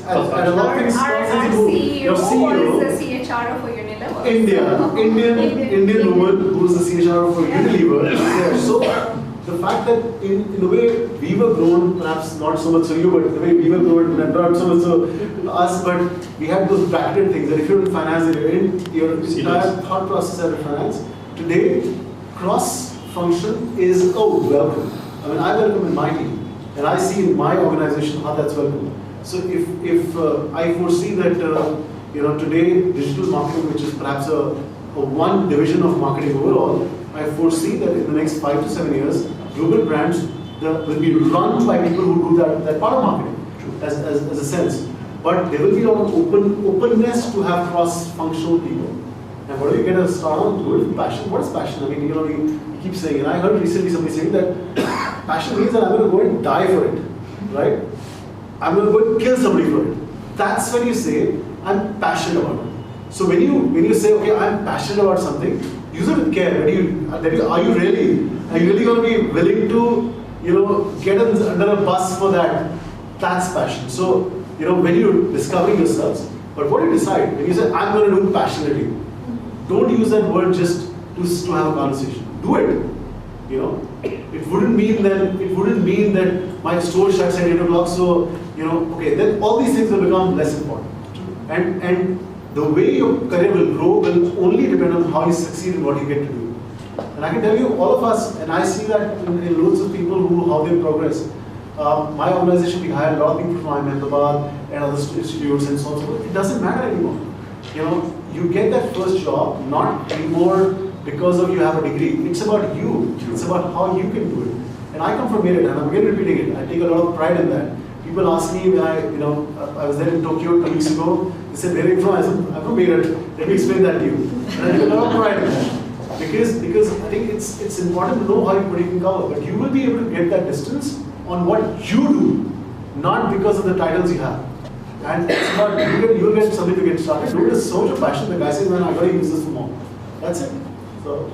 at a lot of things. Our CEO was the CHRO for Unilever. Indian woman who was the CHRO for Unilever is there. So the fact that in the way we were grown, perhaps not so much so you, but the way we were grown, not so much so us, but we had those bracketed things that if you're in finance, your entire thought process out of finance. Today, cross-function is welcome. I welcome in my team, and I see in my organization how that's welcome. So if I foresee that today digital marketing, which is perhaps a one division of marketing overall, I foresee that in the next 5 to 7 years, global brands will be run by people who do that part of marketing as a sense. but there will be a lot of openness to have cross-functional people. And what do you get a start on? Do it with passion. What is passion? I mean, we keep saying, and I heard recently somebody saying that passion means that I'm going to go and die for it, right? I'm going to go and kill somebody for it. That's when you say, I'm passionate about it. So when you say, okay, I'm passionate about something, use it with care. Are you really going to be willing to, get under a bus for that? That's passion. So, when you're discovering yourselves, but what do you decide? When you say, I'm going to do passionately, don't use that word just to have a conversation. Do it. It wouldn't mean that my store shuts at 8 o'clock, so, okay, then all these things will become less important. And the way your career will grow will only depend on how you succeed in what you get to do. And I can tell you, all of us, and I see that in loads of people how they progress. My organization, we hire a lot of people from Ahmedabad and other institutes and so on. So it doesn't matter anymore. You get that first job not anymore because of you have a degree. It's about you. It's about how you can do it. And I come from Meerut, and I'm again repeating it. I take a lot of pride in that. People ask me when I was there in Tokyo 2 weeks ago. They said, "Where are you from?" I said, "I'm from Meerut." Let me explain that to you. And I take a lot of pride in that because I think it's important to know how you can cover. But you will be able to get that distance on what you do, not because of the titles you have. And it's about you'll get something to get started. Do it with so much passion. The guy says, "Man, I got to use this for more." That's it. So.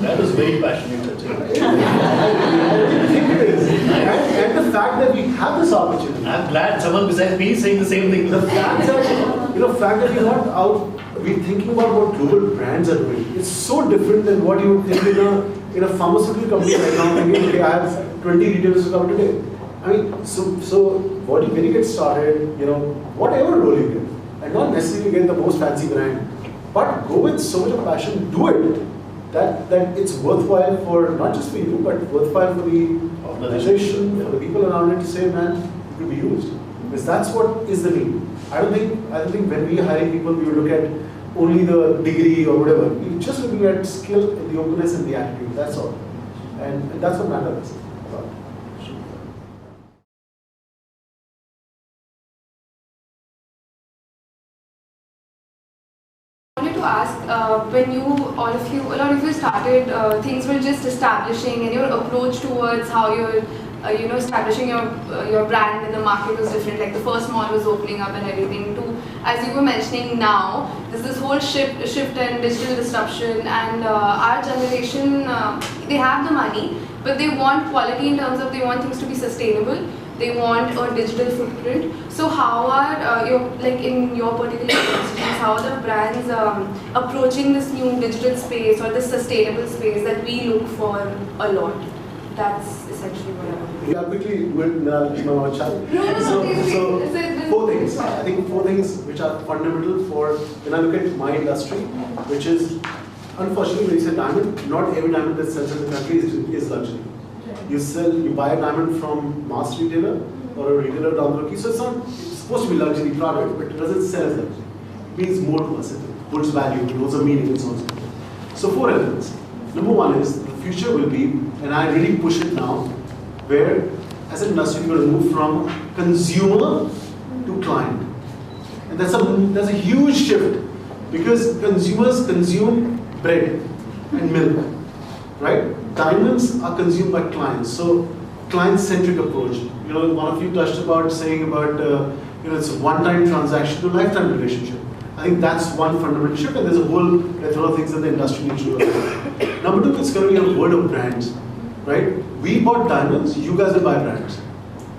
That was very passionate, Sachin. I think it is. And the fact that we have this opportunity. I'm glad someone besides me is saying the same thing. The fact that we're not out, we're thinking about what global brands are doing. It's so different than what you would think in a pharmaceutical company right now. Thinking, okay, I have 20 retailers to come today. I mean, so when you get started, whatever role you get, and not necessarily get the most fancy brand, but go with so much of passion, do it. That it's worthwhile for, not just for you, but worthwhile for the organization, for the people around it to say, man, it could be used. Because that's what is the need. I don't think when we are hiring people, we look at only the degree or whatever. We're just looking at skill and the openness and the attitude, that's all. And that's what matters. To ask, when a lot of you started, things were just establishing, and your approach towards how you're, establishing your brand in the market was different. Like the first mall was opening up and everything. To, as you were mentioning now, there's this whole shift and digital disruption, and our generation, they have the money, but they want quality in terms of they want things to be sustainable. They want a digital footprint. So how are in your particular institutions, how are the brands approaching this new digital space or this sustainable space that we look for a lot? That's essentially what I want. Yeah, quickly, so 4 things. I think 4 things which are fundamental for when I look at my industry, which is, unfortunately, when you say diamond, not every diamond that sells in the country is luxury. You buy a diamond from mass retailer or a retailer down the road. So it's supposed to be luxury product, but it doesn't sell as luxury. It means more to us. It holds value, it holds a meaning, and so on. So 4 elements. Number 1 is the future will be, and I really push it now, where as an industry we're going to move from consumer to client. And that's a huge shift because consumers consume bread and milk, right? Diamonds are consumed by clients, so client-centric approach. One of you touched about saying about it's a one-time transaction to lifetime relationship. I think that's one fundamental shift, and there's a whole plethora of things that the industry needs to do. Number 2, it's going to be a world of brands, right? We bought diamonds, you guys will buy brands,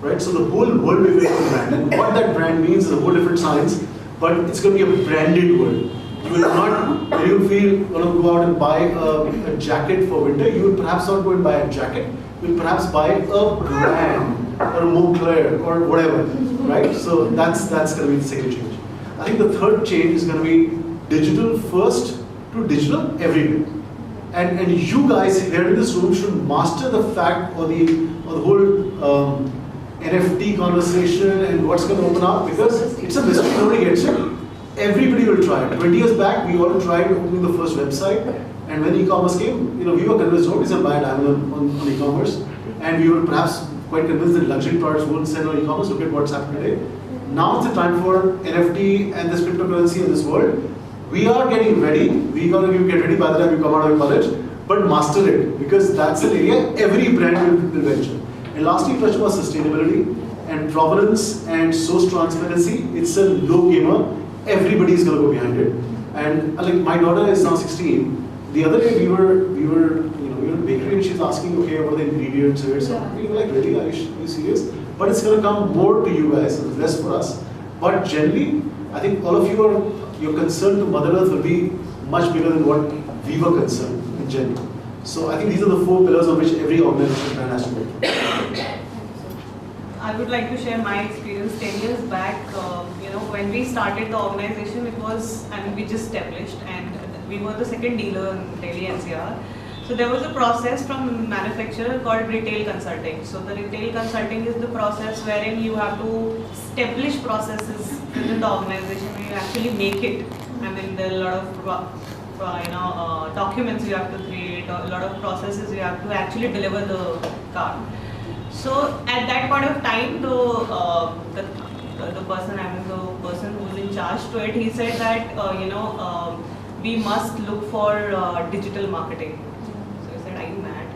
right? So the whole world will be a brand, and what that brand means is a whole different science, but it's going to be a branded world. You will not, when you feel going to go out and buy a jacket for winter, you will perhaps not go and buy a jacket. You will perhaps buy a brand or a Moncler or whatever, right? So that's going to be the second change. I think the third change is going to be digital first to digital everywhere. And you guys here in this room should master the fact or the whole NFT conversation and what's going to open up, because it's a mystery, nobody gets it. Everybody will try it. 20 years back, we all tried opening the first website, and when e-commerce came, we were convinced nobody's going to buy a diamond on e-commerce, and we would perhaps quite convinced that luxury products won't sell on e-commerce. Look at what's happened today. Now it's the time for NFT and this cryptocurrency in this world. We are getting ready. We got to get ready by the time we come out of college, but master it, because that's an area every brand will venture. And lastly, touch about sustainability and provenance and source transparency. It's a low gamer. Everybody's gonna go behind it. And like my daughter is now 16. The other day we were in a bakery and she's asking, okay, what are the ingredients here? So we were like, really, are you serious? But it's gonna come more to you guys, less for us. But generally, I think all of your concern to Mother Earth will be much bigger than what we were concerned in general. So I think these are the 4 pillars on which every organization plan has to work. I would like to share my experience 10 years back. When we started the organization, we just established, and we were the second dealer in Delhi NCR. So there was a process from a manufacturer called retail consulting. So the retail consulting is the process wherein you have to establish processes within the organization and you actually make it. There are a lot of documents you have to create, a lot of processes you have to actually deliver the car. So at that point of time, the person who was in charge to it, he said that we must look for digital marketing. So he said, are you mad?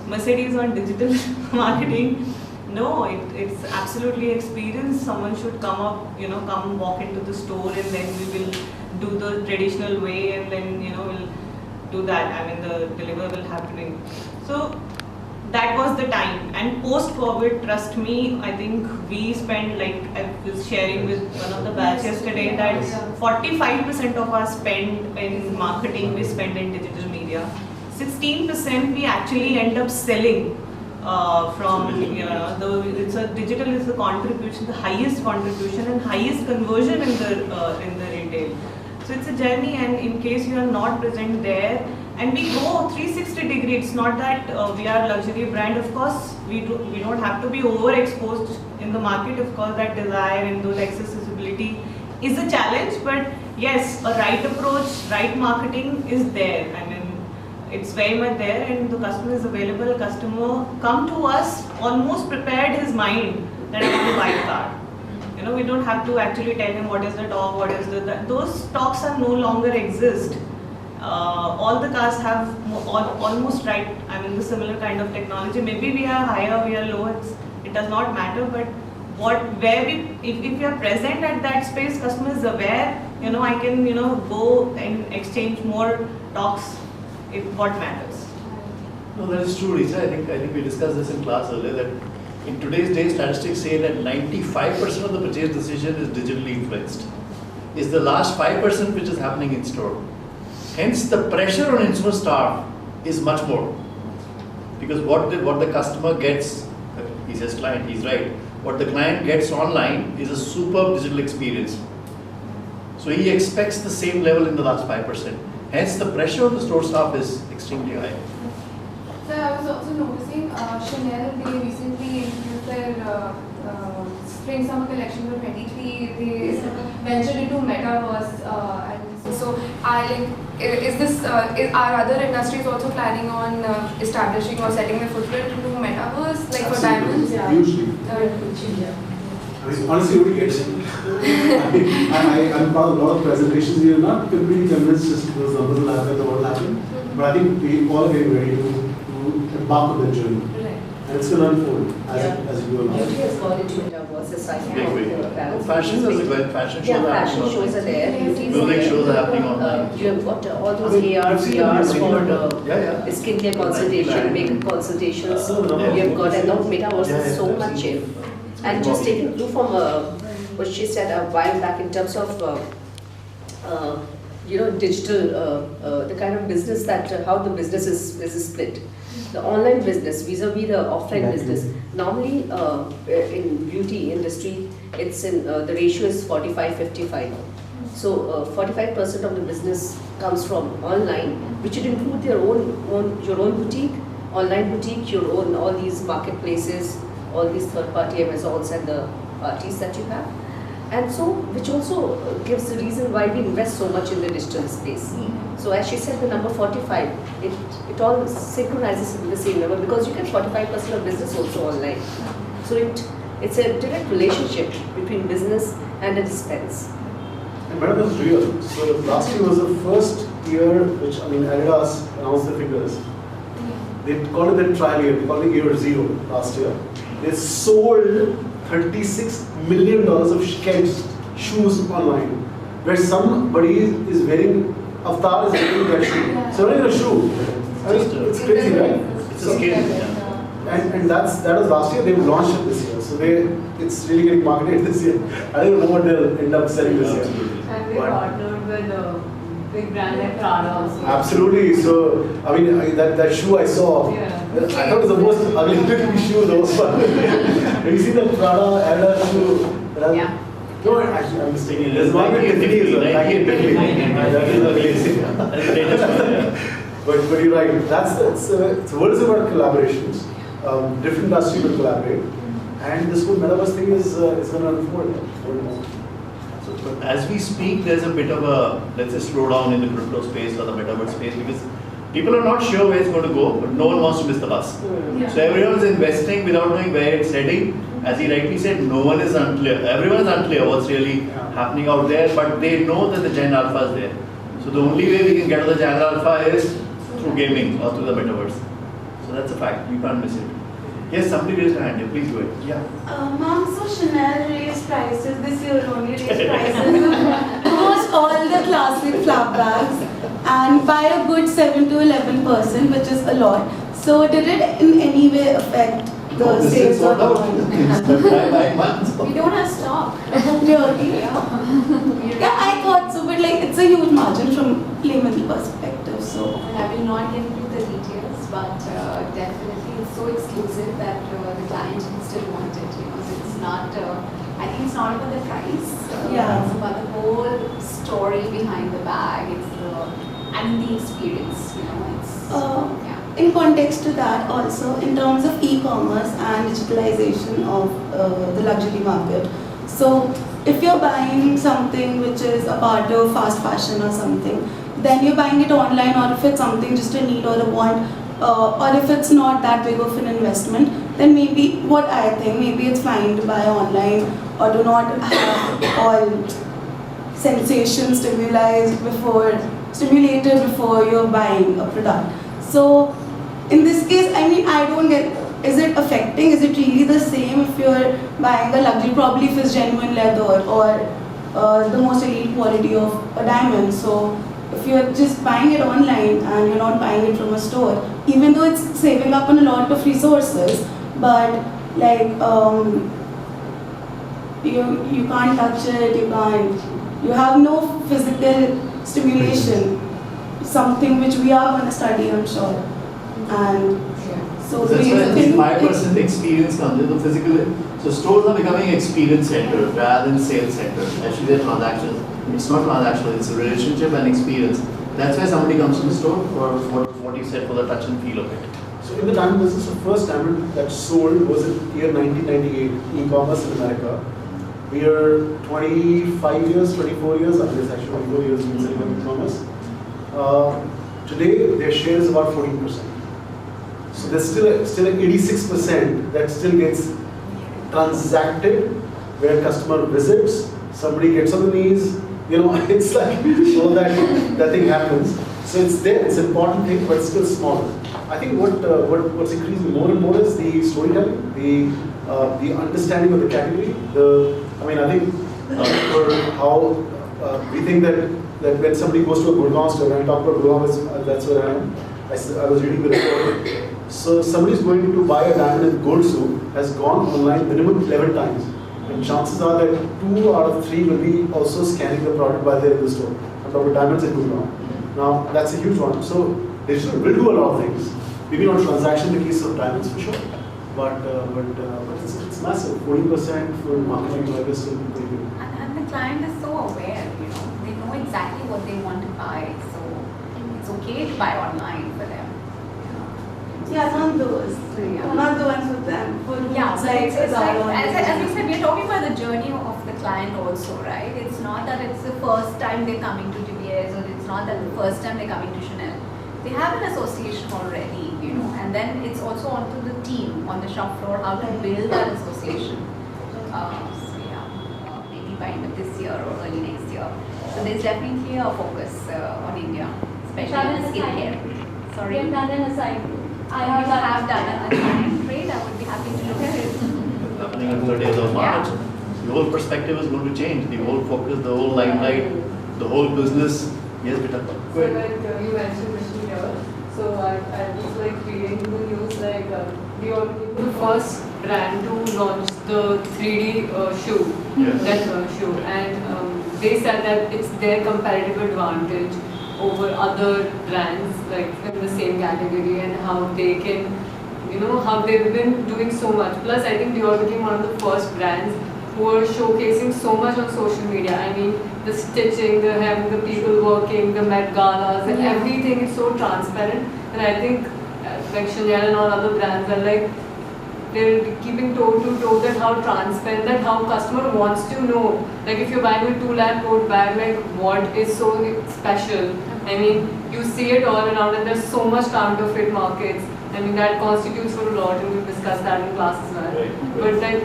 Mercedes on digital marketing? No, it's absolutely experience. Someone should come walk into the store and then we will do the traditional way and then we'll do that. The delivery will happen. So that was the time. And post-COVID, trust me, I think we spend, like I was sharing with one of the batch yesterday, that 45% of our spend in marketing we spend in digital media. 16% we actually end up selling digital is the contribution, the highest contribution and highest conversion in the retail. So it's a journey, and in case you are not present there, and we go 360 degree. It's not that we are a luxury brand. Of course, we don't have to be overexposed in the market. Of course, that desire and those accessibility is a challenge. But yes, a right approach, right marketing is there. It's very much there, and the customer is available. Customer come to us almost prepared his mind that I want to buy a car. We don't have to actually tell him what is the talk, what is those talks are no longer exist. All the cars have almost the similar kind of technology. Maybe we are higher, we are lower. It does not matter. But if we are present at that space, customer is aware. I can go and exchange more talks. If what matters. No, that is true, Reeta. I think we discussed this in class earlier, that in today's day, statistics say that 95% of the purchase decision is digitally influenced. It's the last 5% which is happening in store. Hence, the pressure on in-store staff is much more. Because what the customer gets, he says client, he's right. What the client gets online is a superb digital experience. So he expects the same level in the last 5%. Hence, the pressure on the store staff is extremely high. So I was also noticing Chanel, they recently introduced their spring-summer collection for 23. They ventured into metaverse. Are other industries also planning on establishing or setting their footprint into metaverse, like for diamonds? Yeah. Usually. Honestly, nobody gets it. I'm part of a lot of presentations. We are not completely convinced just those numbers will happen or what will happen. But I think we all getting ready to embark on that journey. Right. And it's going to unfold as you go along. Beauty has gone into metaverse, aside from Fashion is going. Fashion shows are happening. Fashion shows are there. Beauty is Music there. shows are happening online. You have got all those AR, VRs for skincare consultation, makeup consultations. You have got, and now metaverse is so much in. And just taking clue from what she said a while back in terms of digital, the kind of business that how the business is split. The online business vis-a-vis the offline business. Normally in beauty industry, it's in the ratio is 45-55. So 45% of the business comes from online, which would include your own boutique, online boutique, your own all these marketplaces, all these third-party Amazons and the parties that you have. And so, which also gives the reason why we invest so much in the digital space. So as she said, the number 45, it all synchronizes in the same number because you get 45% of business also online. So it's a direct relationship between business and a dispense. And madam, that's real. So last year was the first year which, Adidas announced the figures. They called it the trial year, they called it year zero last year. They sold $36 million of shoes online, where somebody is wearing, Avatar is wearing that shoe. So not even a shoe. It's crazy, right? It's a skill. And that was last year. They've launched it this year, so it's really getting marketed this year. I don't know what they'll end up selling this year. And they partnered with a big brand like Prada also. Absolutely. So that shoe I saw, I thought it was the most ugly looking shoe though. Have you seen the Prada Adidas shoe? Yeah. No, actually I'm mistaken. There's one with Tiffany. That is ugly. But you're right. It's world is about collaborations. Different industries will collaborate, and this whole metaverse thing is going to unfold. But as we speak, there's a bit of a, let's say, slowdown in the crypto space or the metaverse space because people are not sure where it's going to go, but no one wants to miss the bus. Yeah. So everyone is investing without knowing where it's heading. As he rightly said, no one is unclear. Everyone is unclear what's really happening out there, but they know that the Jain Alpha is there. So the only way we can get to the Jain Alpha is through gaming or through the metaverse. So that's a fact. You can't miss it. Yes, somebody raised a hand. Please go ahead. Yeah. Ma'am, so Chanel raised prices this year, only raised prices of almost all the classic flap bags and by a good 7 to 11%, which is a lot. So did it in any way affect the sales or We don't have stock. Really? Yeah, I thought so, but like it's a huge margin from layman's perspective. So I will not get into the details, but definitely it's so exclusive that the client still want it. So it's not. I think it's not about the price. Yeah. It's about the whole story behind the bag. It's the experience. It's yeah. in context to that also, in terms of e-commerce and digitalization of the luxury market. So if you're buying something which is a part of fast fashion or something, then you're buying it online, or if it's something just a need or a want, or if it's not that big of an investment, then maybe what I think, maybe it's fine to buy online or do not have all sensation stimulated before you're buying a product. So in this case, I don't get, is it affecting, is it really the same if you're buying a luxury, probably if it's genuine leather or the most elite quality of a diamond. So if you're just buying it online and you're not buying it from a store, even though it's saving up on a lot of resources, but like you can't touch it, you have no physical stimulation, something which we are going to study, I'm sure. And so that's why 5% experience comes in the physical. So stores are becoming experience centers rather than sales centers. Actually, they're transactions. It's not transactional, it's a relationship and experience. That's why somebody comes to the store for what you said, for the touch and feel of it. So in the diamond business, the first diamond that sold was in year 1998, e-commerce in America. We are 25 years, 24 years, I guess actually 24 years in selling on e-commerce. Today, their share is about 14%. So there's still an 86% that still gets transacted, where customer visits, somebody gets on the knees, it's like all that thing happens. So it's there, it's an important thing, but it's still smaller. I think what's increasing more and more is the storytelling, the understanding of the category. I think for how we think that when somebody goes to a Gurgaon store, and I talk about Gurgaon, that's where I am. I was reading the report. So somebody's going to buy a diamond in gold soup has gone online minimum 11 times. And chances are that 2 out of 3 will be also scanning the product while they're in the store. I'm talking about diamonds in Gurgaon. Now that's a huge one. So digital will do a lot of things. Maybe not transaction in the case of diamonds for sure, but it's massive. 40% for marketing like is still pretty good. And the client is so aware, they know exactly what they want to buy, so it's okay to buy online for them. yeah, not those, not the ones with them. Yeah, so it's like, as we said, we're talking about the journey of the client also, right? It's not that it's the first time they're coming to DBS, or it's not that the first time they're coming to Chanel. They have an association already, you know, and then it's also onto the team on the shop floor how to build that association. So yeah, maybe by end of this year or early next year. So there's definitely a focus on India, especially in skincare. Sorry. We have done an assignment. I have done an assignment. Great, I would be happy to look at it. Happening on 30th of March. The whole perspective is going to change. The whole focus, the whole limelight, the whole business. Yes, Beta. So like you mentioned Christian here, so I was like reading the news like we are the first brand to launch the 3D shoe, Yes. that shoe, and they said that it's their competitive advantage over other brands like in the same category, and how they can, you know, how they've been doing so much. Plus, I think Dior became one of the first brands who are showcasing so much on social media. I mean, the stitching, the having the people working, the Met Galas, and everything is so transparent. And I think like Chanel and all other brands are like, they're keeping toe to toe that how transparent, that how customer wants to know. Like if you're buying a 2 lakh coat bag, like what is so special? I mean, you see it all around, and there's so much counterfeit markets. I mean, that constitutes for a lot, and we've discussed that in class as well. Right. But like,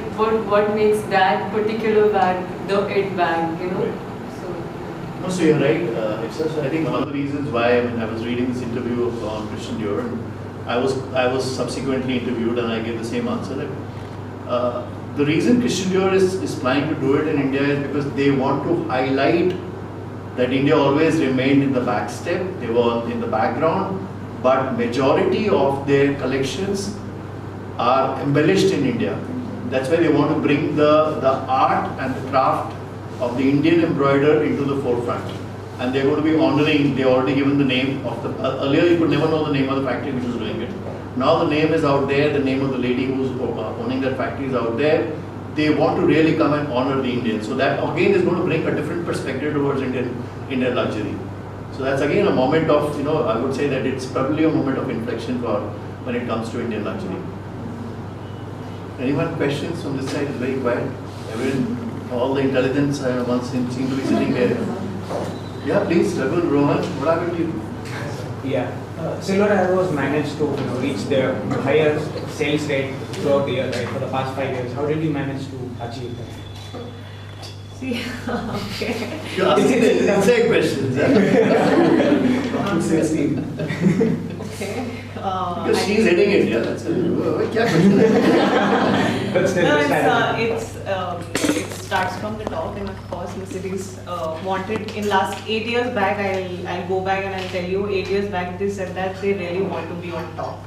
what makes that particular bag the it bag, you know? Right. So. No, so you're right. It's just, I think one of the reasons why I was reading this interview on Christian Dior, and I was subsequently interviewed, and I gave the same answer. That, the reason Christian Dior is planning to do it in India is because they want to highlight that India always remained in the back step. They were in the background, but majority of their collections are embellished in India. That's why they want to bring the art and the craft of the Indian embroider into the forefront. And they're going to be honoring, they already given the name of the, earlier you could never know the name of the factory which was doing it. Now the name is out there, the name of the lady who's owning that factory is out there. They want to really come and honor the Indians. So that again is going to bring a different perspective towards Indian luxury. So that's again a moment of, you know, I would say that it's probably a moment of inflection for when it comes to Indian luxury. Anyone questions from this side? It's very quiet. Everyone, all the intelligence ones seem to be sitting there. Yeah, please, Raghu, Rohan, what happened to you? Yeah. Silver Arrows managed to reach the higher sales rate throughout the year, right? For the past 5 years, how did you manage to achieve that? See, okay. You're asking the inside questions. Talking sales team. Okay. Because she's heading it, yeah. That's what question hai? But still, No, the strategy. it starts from the top, and of course Mercedes wanted in last 8 years back. I'll go back and I'll tell you, 8 years back they said that they really want to be on top,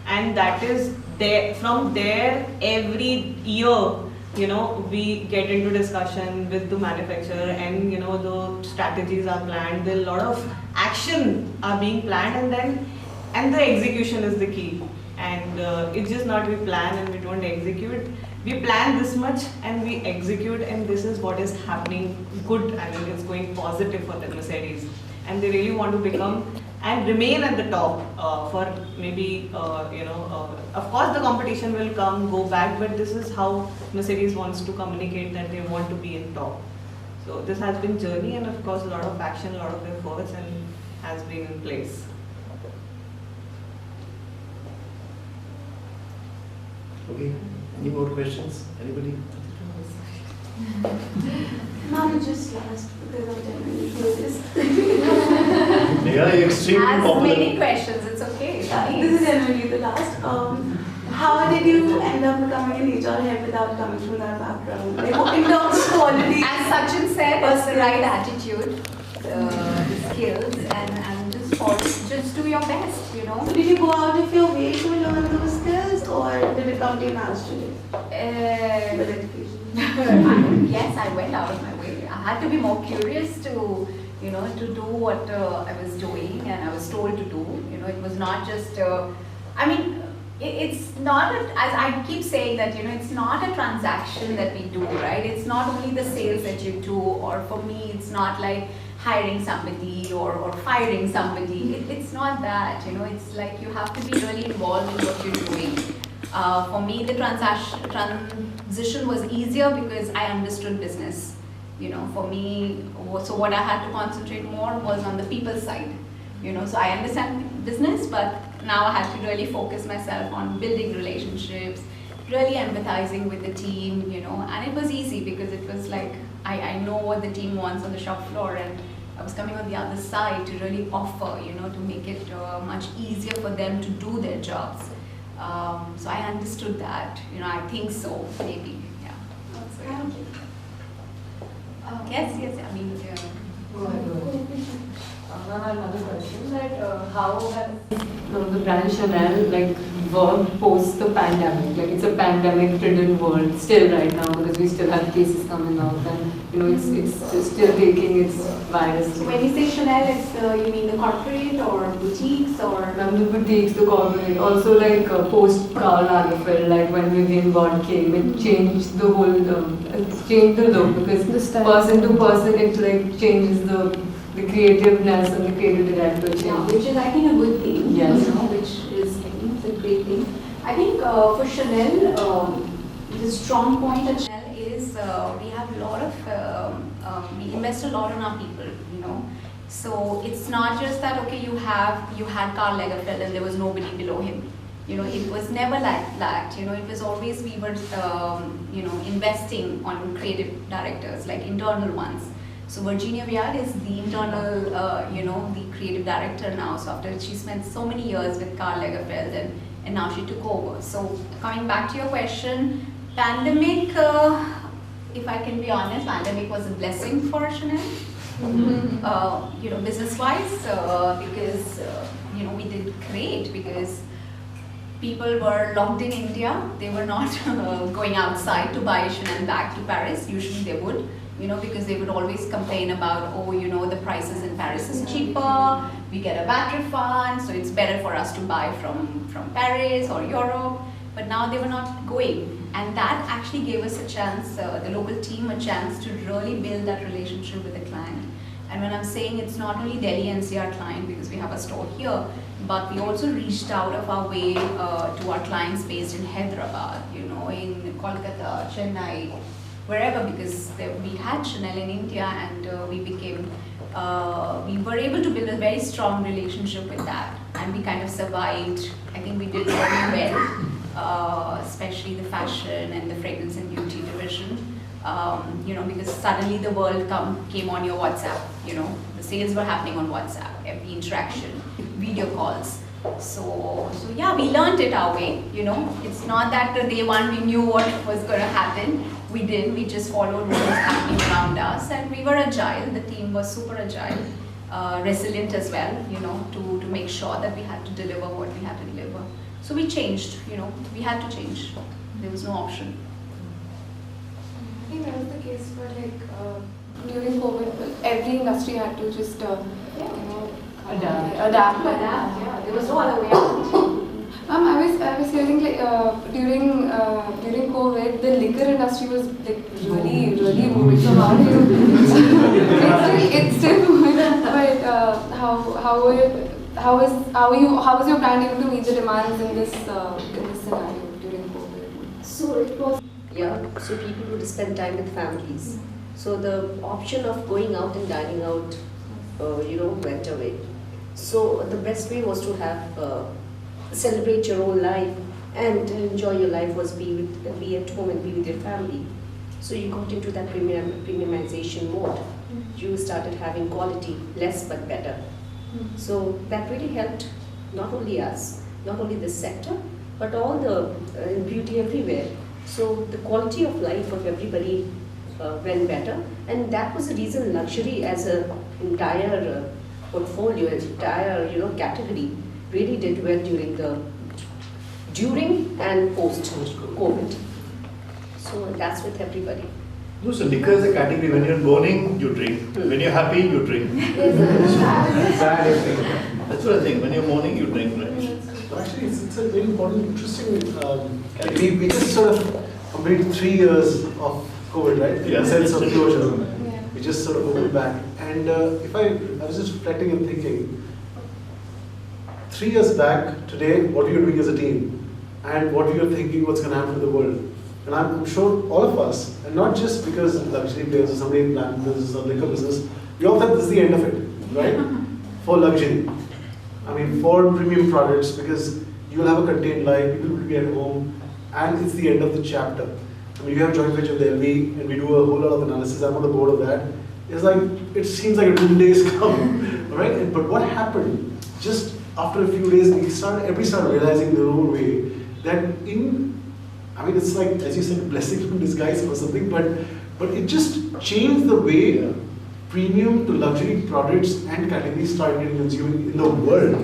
and that is there. From there, every year, you know, we get into discussion with the manufacturer, and you know the strategies are planned. There a lot of action are being planned, and the execution is the key. And it's just not we plan and we don't execute. We plan this much and we execute, and this is what is happening good. I mean, it's going positive for the Mercedes, and they really want to become and remain at the top for maybe, you know, of course the competition will come, go back, but this is how Mercedes wants to communicate that they want to be in top. So this has been journey, and of course a lot of action, a lot of efforts, and has been in place. Okay, any more questions? Anybody? Mom, just last because of generally closes. Neha, you're extremely Ask popular. many questions, it's okay. This is generally the last. How did you end up becoming an HR head without coming from that background? Like, in terms of quality. As Sachin said, it's the right attitude, the skills, and just do your best, you know. So did you go out of your way to learn those skills, or did it come to you naturally with education? Yes, I went out of my way. I had to be more curious to, you know, to do what I was doing and I was told to do. You know, it was not just, I mean, it's not, as I keep saying that, you know, it's not a transaction that we do, right? It's not only the sales that you do, or for me, it's not like hiring somebody or firing somebody. It's not that, you know, it's like you have to be really involved in what you're doing. For me, the transition was easier because I understood business. You know, for me, so what I had to concentrate more was on the people side. You know, so I understand business, but now I had to really focus myself on building relationships, really empathizing with the team, you know, and it was easy because it was like, I know what the team wants on the shop floor, and I was coming on the other side to really offer, you know, to make it much easier for them to do their jobs. So I understood that, you know, I think so, maybe, yeah. Yes, I mean, Go ahead. I have another question, that how has the brand Chanel like worked post the pandemic? Like it's a pandemic-ridden world still right now, because we still have cases coming out, and you know it's still taking its virus. So when you say Chanel, it's you mean the corporate or boutiques or? The boutiques, the corporate, also like post Karl Lagerfeld, like when Vivienne Ward came, it changed the whole, it changed the look, because person to person it like changes the creativeness and the creative director changes. Yeah, which is I think a good thing. Yes. You know, which is I think it's a great thing. I think for Chanel, the strong point at Chanel is we have a lot of we invest a lot in our people. You know. So it's not just that, okay, you had Karl Lagerfeld and there was nobody below him. You know, it was never like that. You know, it was always we were, you know, investing on creative directors, like internal ones. So Virginia Viard is the internal, you know, the creative director now. So after she spent so many years with Karl Lagerfeld and now she took over. So coming back to your question, pandemic, if I can be honest, pandemic was a blessing for Chanel. You know, business-wise, because you know, we did great because people were locked in India. They were not going outside to buy a Chanel bag to Paris. Usually they would, you know, because they would always complain about, oh, you know, the prices in Paris is cheaper. We get a VAT refund, so it's better for us to buy from Paris or Europe. But now they were not going. And that actually gave us a chance, the local team, a chance to really build that relationship with the client. And when I'm saying it's not only Delhi NCR client, because we have a store here, but we also reached out of our way to our clients based in Hyderabad, you know, in Kolkata, Chennai, wherever, because we had Chanel in India, and we were able to build a very strong relationship with that, and we kind of survived. I think we did very well, especially the fashion and the fragrance and beauty division. You know, because suddenly the world came on your WhatsApp, you know, the sales were happening on WhatsApp, every interaction, video calls. So yeah, we learned it our way, you know. It's not that the day one we knew what was going to happen. We didn't, we just followed what was happening around us, and we were agile. The team was super agile, resilient as well, you know, to make sure that we had to deliver what we had to deliver. So we changed, you know, we had to change. There was no option. I think that was the case for like during COVID, every industry had to just you know, adapt. Yeah, there was no other way out. I was hearing like during COVID, the liquor industry was like really moving. So how do you? it's still moving. But how was your brand able to meet the demands in this scenario during COVID? So it was, yeah, so people would spend time with families. So the option of going out and dining out, you know, went away. So the best way was to have, celebrate your own life and enjoy your life was be at home and be with your family. So you got into that premiumization mode. You started having quality, less but better. So that really helped not only us, not only this sector, but all the beauty everywhere. So the quality of life of everybody went better, and that was the reason luxury as an entire portfolio, entire, you know, category really did well during and post COVID. So that's with everybody. No, so liquor is a category. When you're mourning, you drink. When you're happy, you drink. That's what I think. When you're mourning, you drink, right? Actually, it's a very important, interesting category. We just sort of completed 3 years of COVID, right? In the sense of closure. Yeah. We just sort of opened back. And I was just reflecting and thinking, 3 years back, today, what are you doing as a team? and what you're thinking, what's going to happen to the world. And I'm sure all of us, and not just because luxury players or somebody in brand business or liquor business, we all think this is the end of it, right? For luxury. I mean, for premium products, because you'll have a contained life, people will be at home, and it's the end of the chapter. I mean, you have joint venture with LV, and we do a whole lot of analysis. I'm on the board of that. It's like, it seems like a doom days come, right? But what happened? Just after a few days, everybody started realizing their own way that I mean, it's like, as you said, blessing in disguise or something, but it just changed the way premium to luxury products and categories started getting consumed in the world,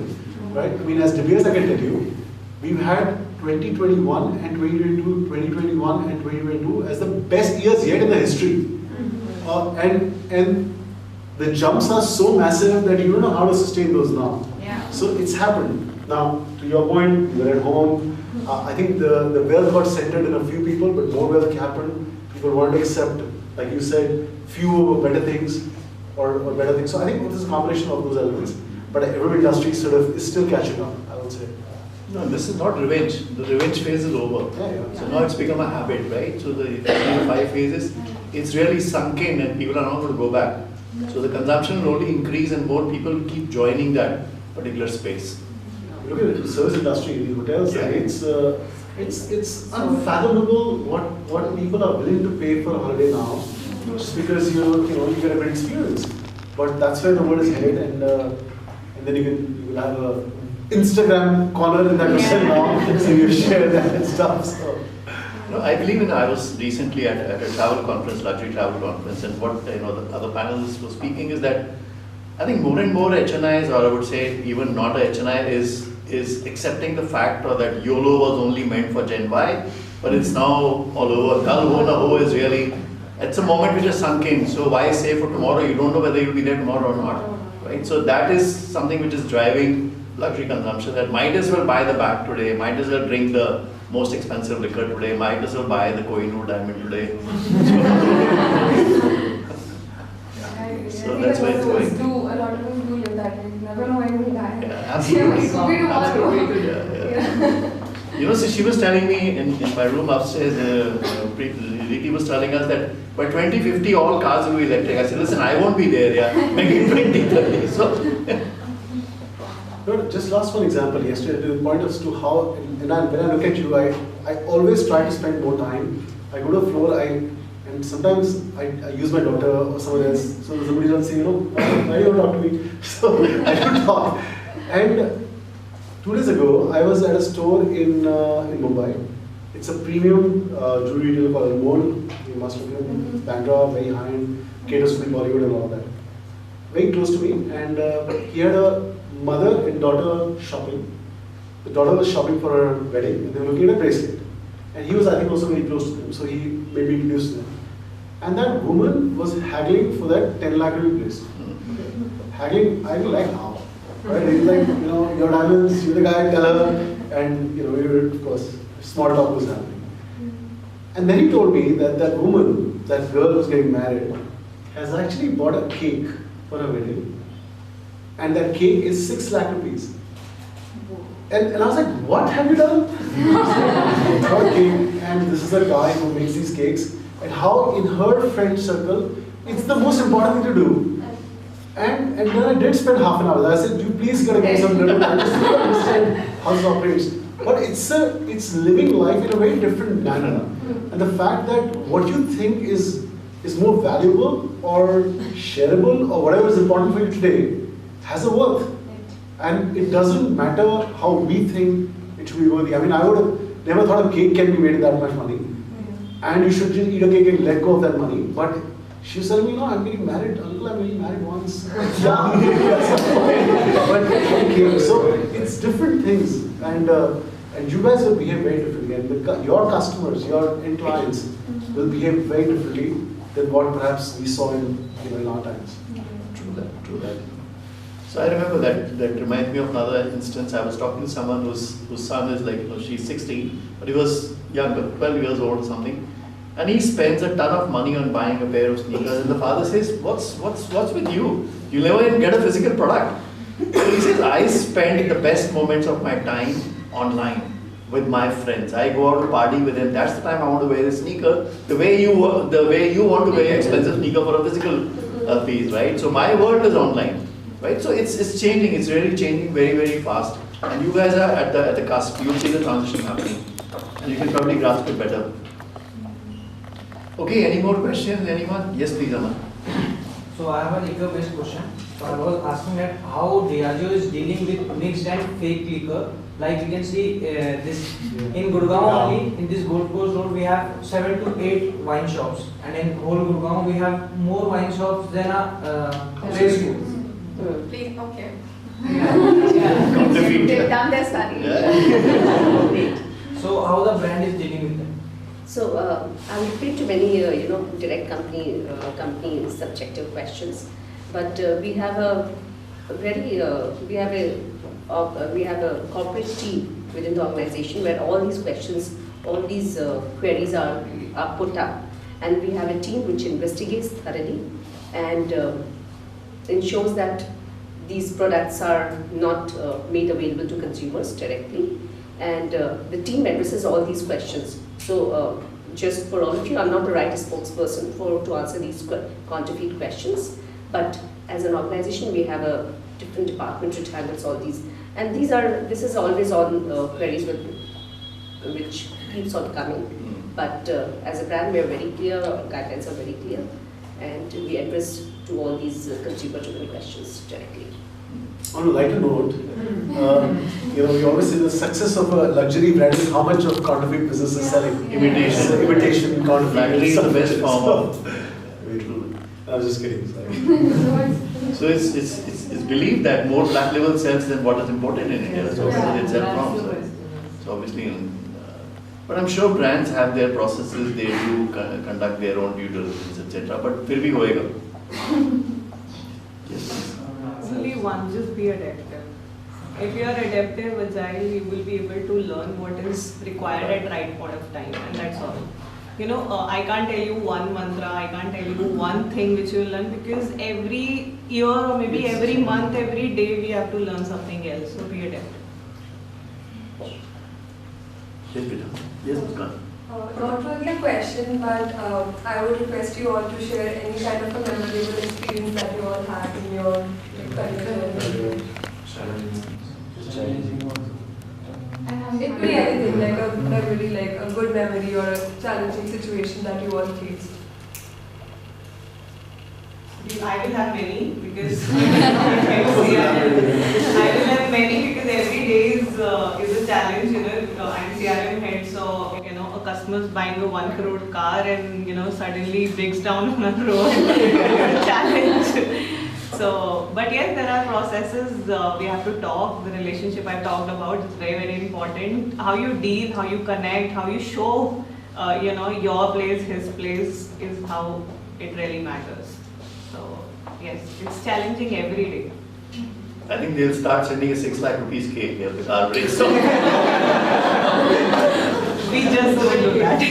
right? I mean, as De Beers, I can tell you, we've had 2021 and 2022 as the best years yet in the history. And the jumps are so massive that you don't know how to sustain those now. Yeah. So it's happened. Now, to your point, you're at home. I think the wealth got centered in a few people, but more wealth happened. People wanted to accept, like you said, fewer better things or better things. So I think this is a combination of those elements. But every industry sort of is still catching up, I would say. No, this is not revenge. The revenge phase is over. Yeah. So now it's become a habit, right? So the 5 phases, it's really sunk in and people are not going to go back. So the consumption will only increase and more people keep joining that particular space. Look at the service industry, the hotels, Yeah. it's unfathomable what people are willing to pay for a holiday now, just because you get a great experience. But that's where the world is headed, and then you will have a Instagram corner in that hotel now, so you share that and stuff. So. No, I believe I was recently at a travel conference, luxury travel conference, and what the other panelists were speaking is that I think more and more HNIs, or I would say even not a HNI, is accepting the fact that YOLO was only meant for Gen Y, but it's now all over. Kal ho na ho is really, it's a moment which is sunk in. So why say for tomorrow? You don't know whether you'll be there tomorrow or not, right? So that is something which is driving luxury consumption. That might as well buy the bag today, might as well drink the most expensive liquor today, might as well buy the Kohinoor diamond today. So that's why it's going. A lot of them do live that way. You never know when you will die. Yeah, absolutely. Absolutely. You know, so she was telling me in my room upstairs, Reeti was telling us that by 2050 all cars will be electric. I said, listen, I won't be there, yeah, maybe in 2030. So, no, just last one example yesterday to point us to how, when I look at you, I always try to spend more time. I go to the floor, and sometimes I use my daughter or someone else, so somebody will say, why you don't talk to me? So I don't talk. And 2 days ago, I was at a store in Mumbai. It's a premium jewelry retailer called Mall. You must have known. Bandra, very high-end, caters to the Bollywood and all that. Very close to me, and he had a mother and daughter shopping. The daughter was shopping for her wedding, and they were looking at a bracelet. And he was, I think, also very close to them, so he made me introduce them. And that woman was haggling for that 10 lakh rupee bracelet. Haggling, I was like, how? Right? It's like, your diamonds, you're the guy, tell her, and you're, of course, small talk was happening. And then he told me that that woman, that girl who's getting married, has actually bought a cake for her wedding. And that cake is 6 lakh rupees. And I was like, what have you done? Bought a cake, and this is a guy who makes these cakes, and how in her friend circle, it's the most important thing to do. And then I did spend half an hour. I said, you please gotta get some little time just to understand how this operates. But it's living life in a very different manner. And the fact that what you think is more valuable or shareable or whatever is important for you today has a worth. And it doesn't matter how we think it should be worthy. I mean, I would have never thought a cake can be made with that much money. And you should just eat a cake and let go of that money. But she was telling me, no, I'm getting married. Uncle, I'm getting married once. Yeah. But okay, so it's different things. And you guys will behave very differently. And your customers, your end clients will behave very differently than what perhaps we saw in our times. True that. So I remember that reminds me of another instance. I was talking to someone whose son is like, she's 16, but he was younger, 12 years old or something. And he spends a ton of money on buying a pair of sneakers, and the father says, what's with you? You'll never even get a physical product. So he says, I spend the best moments of my time online. with my friends. I go out to party with them. That's the time I want to wear the sneaker. The way you want to wear expensive sneaker for a physical piece, right? So my world is online, right? So it's changing. It's really changing very, very fast. And you guys are at the cusp. You see the transition happening, and you can probably grasp it better. Okay. Any more questions? Anyone? Yes, please, Aman. So I have a liquor-based question. So I was asking that how Diageo is dealing with mixed and fake liquor. Like you can see this in Gurgaon only, in this Gold Coast Road we have 7 to 8 wine shops, and in whole Gurgaon we have more wine shops than a place. Please, okay. Complete. They've done their study. So how the brand is dealing with them? So I would refer to many, direct company subjective questions, but we have a corporate team within the organization where all these questions, all these queries are put up, and we have a team which investigates thoroughly and ensures that these products are not made available to consumers directly, and the team addresses all these questions. So just for all of you, I'm not the right spokesperson to answer these counterfeit questions, but as an organization we have a different department which handles all these, and this is always on queries which keeps on coming. But as a brand we are very clear, our guidelines are very clear, and we address to all these consumer-driven questions directly. On a lighter note, we always say the success of a luxury brand is how much of counterfeit business is selling. Imitation, counterfeit. Luxury is the best form of. Very true. I was just kidding. Sorry. So it's believed that more black label sells than what is imported in India. So it's from. So obviously, but I'm sure brands have their processes. They do conduct their own due diligence, etc. But फिर भी होएगा. Yes. Only one, just be adaptive. If you are adaptive, agile, you will be able to learn what is required at right point of time, and that's all. I can't tell you one mantra, I can't tell you one thing which you will learn, because every year or maybe every month, every day we have to learn something else. So be adaptive. Yes, Peter. Yes, Muskan. Not really a question, but I would request you all to share any kind of a memorable experience that you all had in your career. It could be anything, like a good memory or a challenging situation that you all faced. I will have many because I will have many because every day is a challenge. I'm CRM head, so a customer's buying a 1 crore car and suddenly breaks down on a road. It's a challenge. So, but yes, there are processes. We have to talk. The relationship I talked about is very, very important. How you deal, how you connect, how you show, your place, his place is how it really matters. So, yes, it's challenging every day. I think they'll start sending a 6 lakh rupees cake if the car breaks down. We just don't do that.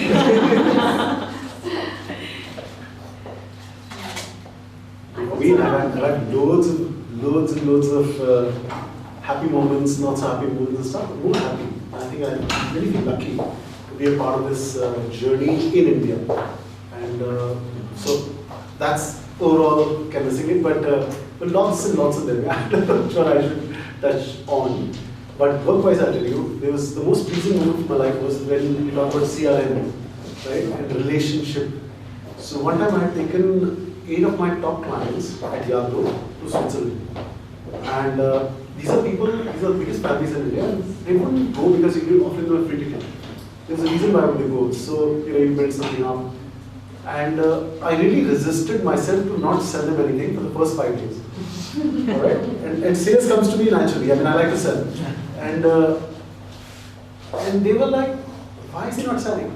I've had loads and loads of happy moments, not so happy moments and stuff, but more happy. I think I'm really lucky to be a part of this journey in India. And so that's overall canvassing it, but lots and lots of them. I'm sure I should touch on. But work-wise, I'll tell you, there was the most pleasing moment of my life was when we talked about CRM, right, and relationship. So one time I had taken 8 of my top clients at Diageo to Switzerland. And these are the biggest families in India. And they wouldn't go because you offer them a free ticket. There's a reason why would they go. So, you build something up. And I really resisted myself to not sell them anything for the first 5 days. Alright? And sales comes to me naturally. I mean, I like to sell. And they were like, why is he not selling?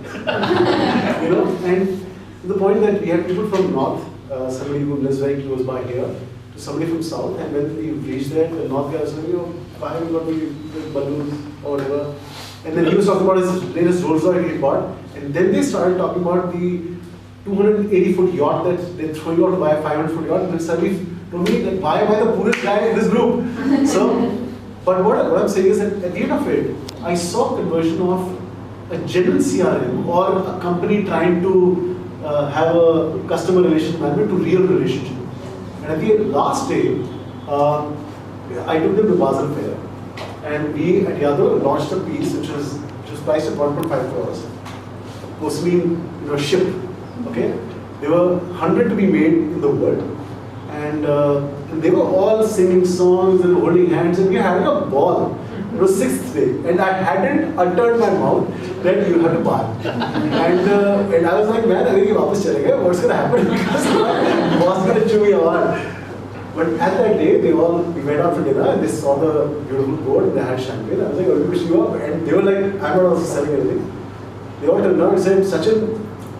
And to the point that we had people from North, somebody who lives very close by here, to somebody from South, and when we reached there, the North guy was saying, why have you got the balloons or whatever? And then he was talking about his latest Rolls Royce he bought, and then they started talking about the 280-foot yacht that they throw you out to buy a 500-foot yacht, and then suddenly told me that why am I the poorest guy in this group? So, But what I'm saying is that at the end of it, I saw conversion of a genuine CRM or a company trying to have a customer relationship management to real relationship. And at the last day, I took them to Basel Fair, and we at Yadro launched a piece which was priced at 1.5 crores, mostly ship. Okay, there were 100 to be made in the world, and they were all singing songs and holding hands, and we were having a ball. It was 6th day, and I hadn't uttered my mouth that you have to buy. And I was like, man, I think you वापस चले गए. What's going to happen? Because my boss going to chew me out. But at that day, we went out for dinner, and they saw the beautiful board, and they had champagne. I was like, oh, we wish you up. And they were like, I'm not also selling anything. They all turned around and said, Sachin,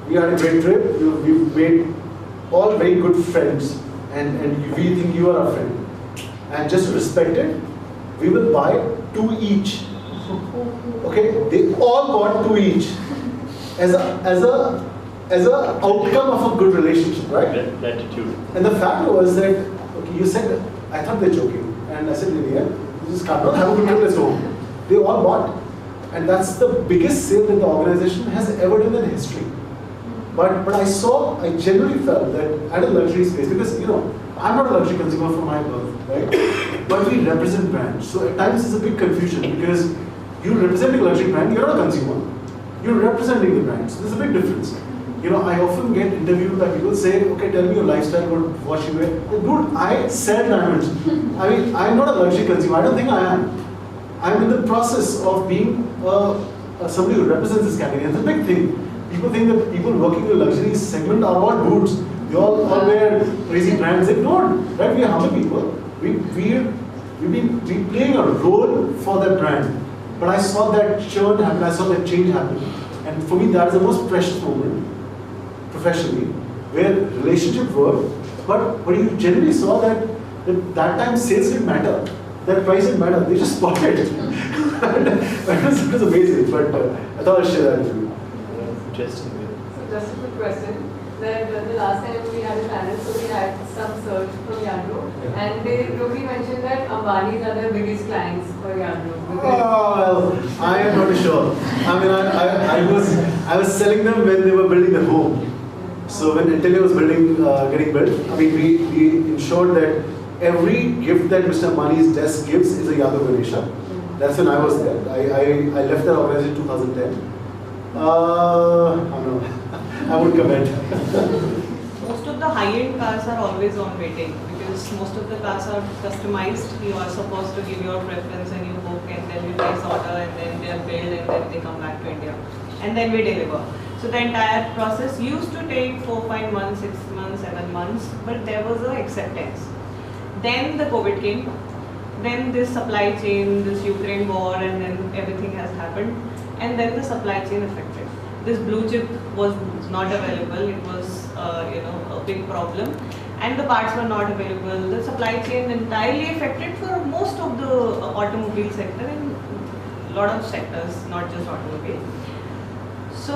we had a great trip. We've made all very good friends, and we think you are our friend. And just to respect it, we will buy 2 each. Okay, they all bought 2 each as a outcome of a good relationship, right? Gratitude. And the fact was that, okay, you said, I thought they're joking, and I said, Lydia, you just can't have a good trip, let's go. They all bought, and that's the biggest sale that the organization has ever done in history. But I genuinely felt that at a luxury space, because I'm not a luxury consumer from my birth, right? But we represent brands. So at times it's a big confusion because you're representing a luxury brand, you're not a consumer. You're representing the brand. So there's a big difference. I often get interviewed by people say, okay, tell me your lifestyle, what you wear. Dude, I sell diamonds. I mean, I'm not a luxury consumer. I don't think I am. I'm in the process of being somebody who represents this category. It's a big thing. People think that people working in the luxury segment are all dudes. They all wear crazy brands. They don't, right? We are humble people. We've been playing a role for that brand. But I saw that churn happen, I saw that change happen. And for me, that is the most precious moment, professionally, where relationship worked. But you generally saw that time sales didn't matter. That price didn't matter. They just bought it. It was amazing. But I thought I'd share that with you. Interesting. So just a quick question. That the last time we had a panel, so we had some search from Yadro, and they really mentioned that Ambani's are their biggest clients for Yadro. Oh, well, I am not sure. I mean, I was selling them when they were building their home. So when Intellia was getting built, I mean, we ensured that every gift that Mr. Ambani's desk gives is a Yadro Ganesha. That's when I was there. I left that organization in 2010. I don't know. I would comment. Most of the high-end cars are always on waiting because most of the cars are customized. You are supposed to give your preference and you book, and then you place order, and then they are built, and then they come back to India, and then we deliver. So the entire process used to take 4, 5 months, 6 months, 7 months, but there was an acceptance. Then the COVID came. Then this supply chain, this Ukraine war, and then everything has happened, and then the supply chain affected. This blue chip was not available. It was, a big problem, and the parts were not available. The supply chain entirely affected for most of the automobile sector and a lot of sectors, not just automobile. So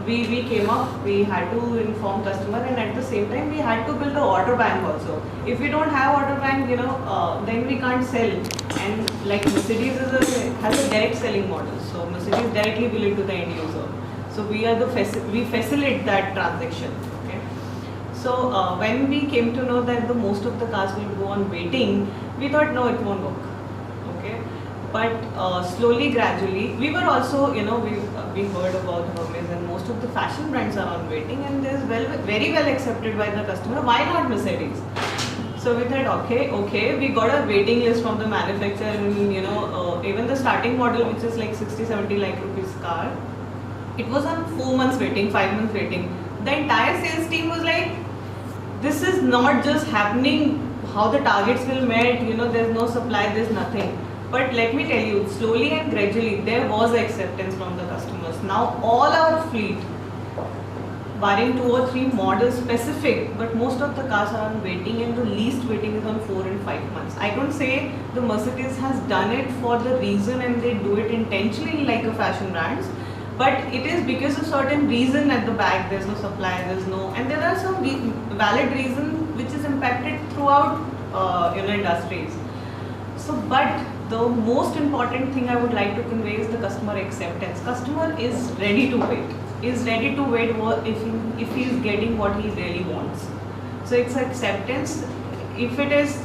we came up. We had to inform customer, and at the same time we had to build an order bank also. If we don't have order bank, then we can't sell. And like Mercedes has a direct selling model, so Mercedes directly bill it to the end user. So we facilitate that transaction. Okay. So when we came to know that the most of the cars will go on waiting, we thought no, it won't work. Okay. But slowly, gradually, we were also, we heard about Hermes, and most of the fashion brands are on waiting, and this is very well accepted by the customer. Why not Mercedes? So we thought, okay, we got a waiting list from the manufacturer, and even the starting model, which is like 60-70 lakh rupees car, it was on 4 months waiting, 5 months waiting. The entire sales team was like, this is not just happening how the targets will met, there's no supply, there's nothing. But let me tell you, slowly and gradually, there was acceptance from the customers. Now all our fleet, barring 2 or 3 models specific, but most of the cars are on waiting, and the least waiting is on 4 and 5 months. I don't say the Mercedes has done it for the reason and they do it intentionally like a fashion brands, but it is because of certain reason at the back. There's no supply, and there are some valid reasons which is impacted throughout industries. So, but the most important thing I would like to convey is the customer acceptance. Customer is ready to wait. Is ready to wait if he is getting what he really wants. So it's acceptance. If it is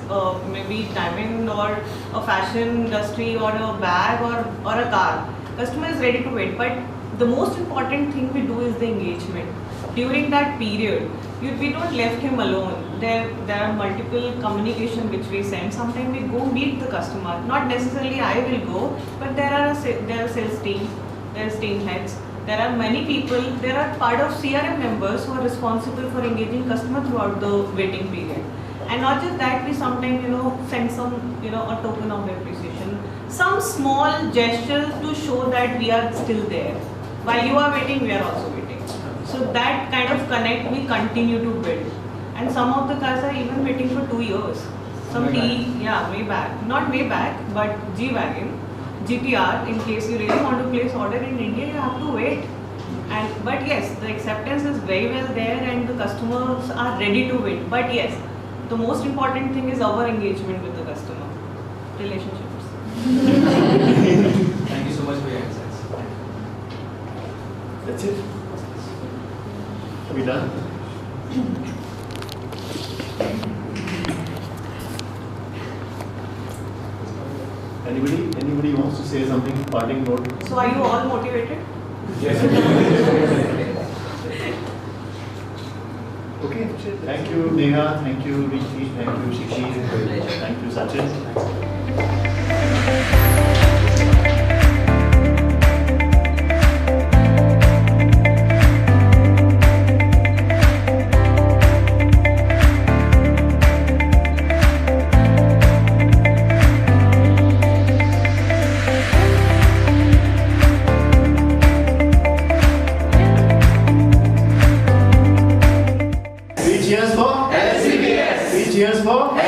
maybe diamond or a fashion industry or a bag or a car, customer is ready to wait. But the most important thing we do is the engagement. During that period, we don't left him alone. There are multiple communication which we send. Sometimes we go meet the customer. Not necessarily I will go, but there are sales team, there are team heads. There are many people. There are part of CRM members who are responsible for engaging customer throughout the waiting period. And not just that, we sometimes send some a token of appreciation, some small gestures to show that we are still there. While you are waiting, we are also waiting. So that kind of connect we continue to build. And some of the cars are even waiting for 2 years. Some Maybach, not Maybach, but G-Wagon, GTR. In case you really want to place order in India, you have to wait. But yes, the acceptance is very well there, and the customers are ready to wait. But yes, the most important thing is our engagement with the customer, relationships. Thank you so much for your insights. That's it. Are we done? Anybody wants to say something, parting note? So are you all motivated? Yes. Okay. Thank you, Neha. Thank you, Reeti. Thank you, Shikhee. Thank you, Sachin. Cheers for LCBS. Cheers for